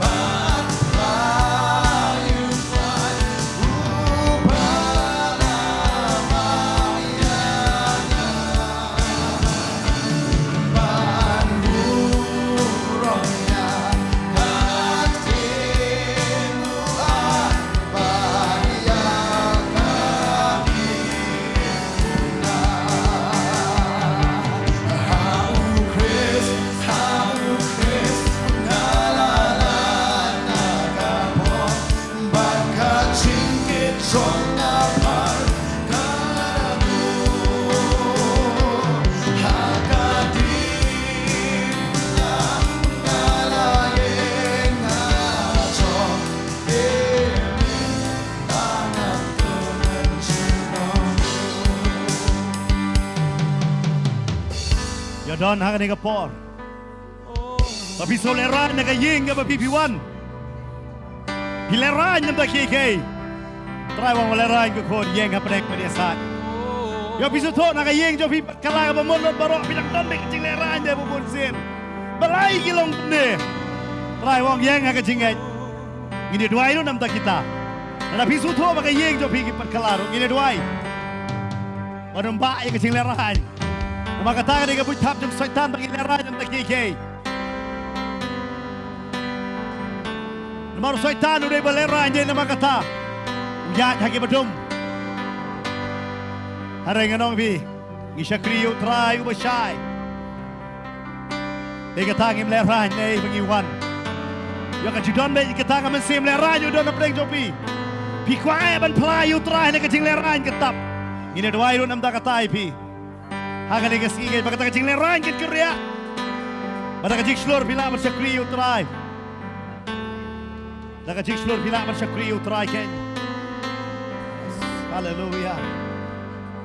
bat rayu fai, upala mayana, banduronya hatimu banyak How Chris, ngalalan nakapon, bakat singkit songapar kalaku, hagadim ngalayen ngasok, imin tangan kemencinan. Ya don hagan ega por. Tapi soleran naga ying ga pipiwan. Hileran nam ta kike. Try wang leran ga kon yeng ha prek mediasat. Ya bisu to naga ying jo pi kala ga mon barok pinang don mek jing leran de bubun sin. Balai gilong ne. Try wang yeng ha ga jingai. Ngini duai no nam ta kita. Na bisu to ba ga ying jo pi ki kala ro ngini duai. Wadon ba ya ga jing leran. Maka tangan dia kabut tap jam syaitan bagi leran jam tak kiki. Nomor syaitan udah baleran je nama kata. Ujat haki bedum. Hari nganong bi. Ngisakri utrai ubashai. Dia kata ngim leran ni pengiwan. Yang kajudon be kata ngam sim leran udon apreng jopi. Pi kuai ban play utrai nak kajing leran ketap. Ini dua iron nam tak kata pi. Hagan ega sige baka taka jingle ran kit kriya. Baka jik slor bila bersakri utrai. Baka jik slor bila bersakri utrai ken. Hallelujah.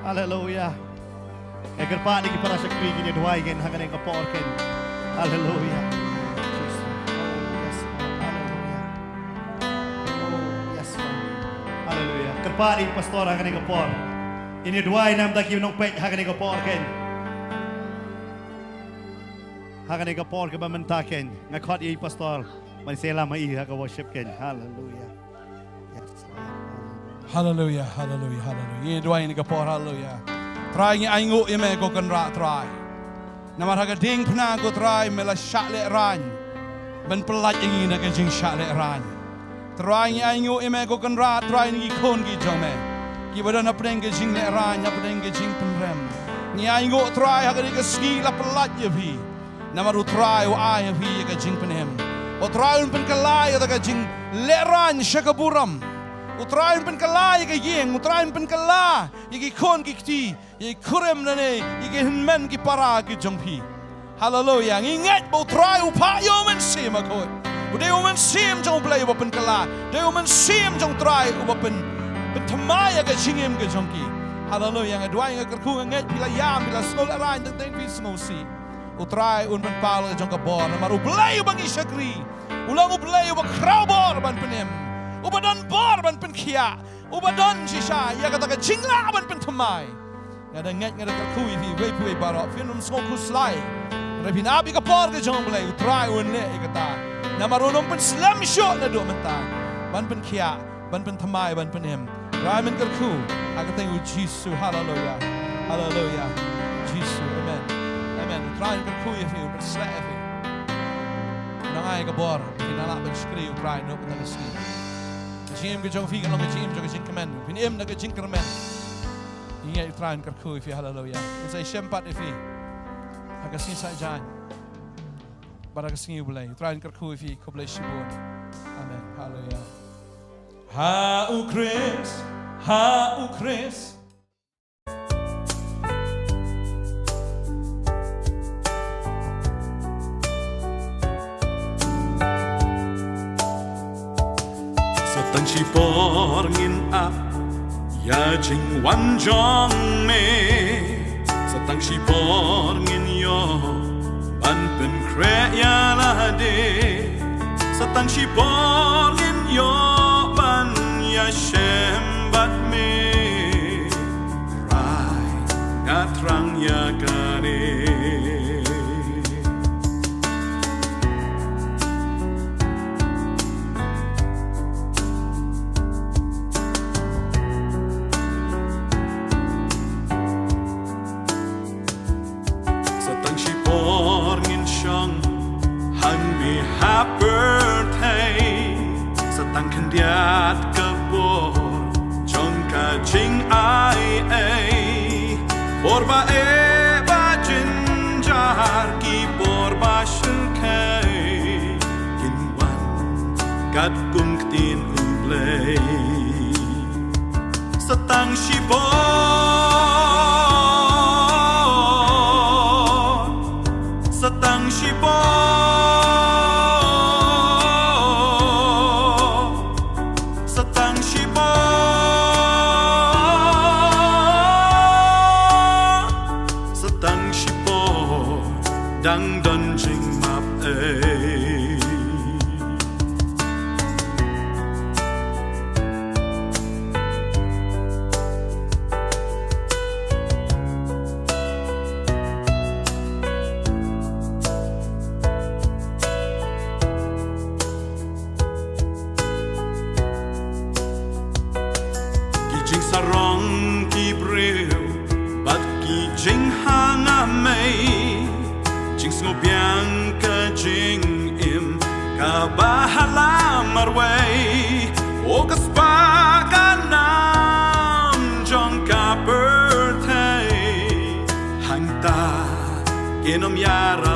Hallelujah. Egar pa ni para sakri gini duai ken hagan ega por ken. Hallelujah. Yes. Hallelujah. Kerpa ni pastor hagan ega por. Ini dua nam tak kau nong pek hagan ega por ken. Hagan ega por ke bamentaken. Ngakot i pastor. Manisela mai haga worship ken. Hallelujah. Yes. Hallelujah, hallelujah, hallelujah. Ini dua ini ke por hallelujah. Try ngi aingu ime ko kan ra try. Namar haga ding pna ko try mela syak le ran. Ben pelat ingi na ke jing syak le ran. Try ngi aingu ime ko kan ra try ngi kon gi jome. Ibadah na pedeng ke jing leran, na pedeng ke jing penrem. Ni aingo try haga ni ke ski la pelat je bi. Na maru try wa ai bi ke jing penem. O try un pen kelai ta ke jing leran shakaburam. O try un pen kelai ke yeng, o try un pen kela, ye kon ki ti, ye kurem na ne, ye men ki para ki jong pi. Hallelujah. Ingat bo try u pa yo men sim akoi. O de o men sim jong play u pen kela. De o men sim jong try u pen Bentamaya ke jingim ke jongki. Hallelujah. Yang dua yang kerku ngai pila yam pila sol arain teng teng vis ngosi. Utrai un ben pal ke jongka bor maru blay bang isakri. Ulang u blay bang kraubor ban penem. Ubadan bor ban pen kia. Ubadan shisha ya kata ke jingla ban pentamai. Ya da ngai ngai kerku ifi wei pui barok finum smoku slai. Repi nabi ke bor ke jong blay utrai un le kata. Namaru nom pen slam shot na do mentai. Ban pen kia, ban pen tamai ban penem. Ramen kerku, aku tengok Yesus, hallelujah, hallelujah, Yesus, amen, amen. Ramen kerku ya fi, berselak ya fi. Nangai kabor, finalak berskri, Ukraina no petang skri. Jim ke jong fi kan long jim jong jing kemen, pinim nak jing kemen. Ingat ramen kerku ya fi, hallelujah. Saya sempat ya fi, agak sini saya jangan. Pada kesini boleh, ramen kerku ya fi, kau boleh sibuk. Amen, hallelujah. How Chris, shi por ngin ap ya jing wan jong me satang shi por ngin yo ban pen kre ya la de satang shi por ngin yo ban ya shem bat me rai ngatrang ya kare happy birthday satang kandiat kabor jong ka jing ai borba e ba jin jar ki borba shkai kinwan gat kum tin ublay satang shibor satang shibor dang don jing map ki jing sarong ki breu bat ki jing hanga mei jing snow bianca jing im ka bahala marway o ka spaga nam jong ka birthday hangta genom yara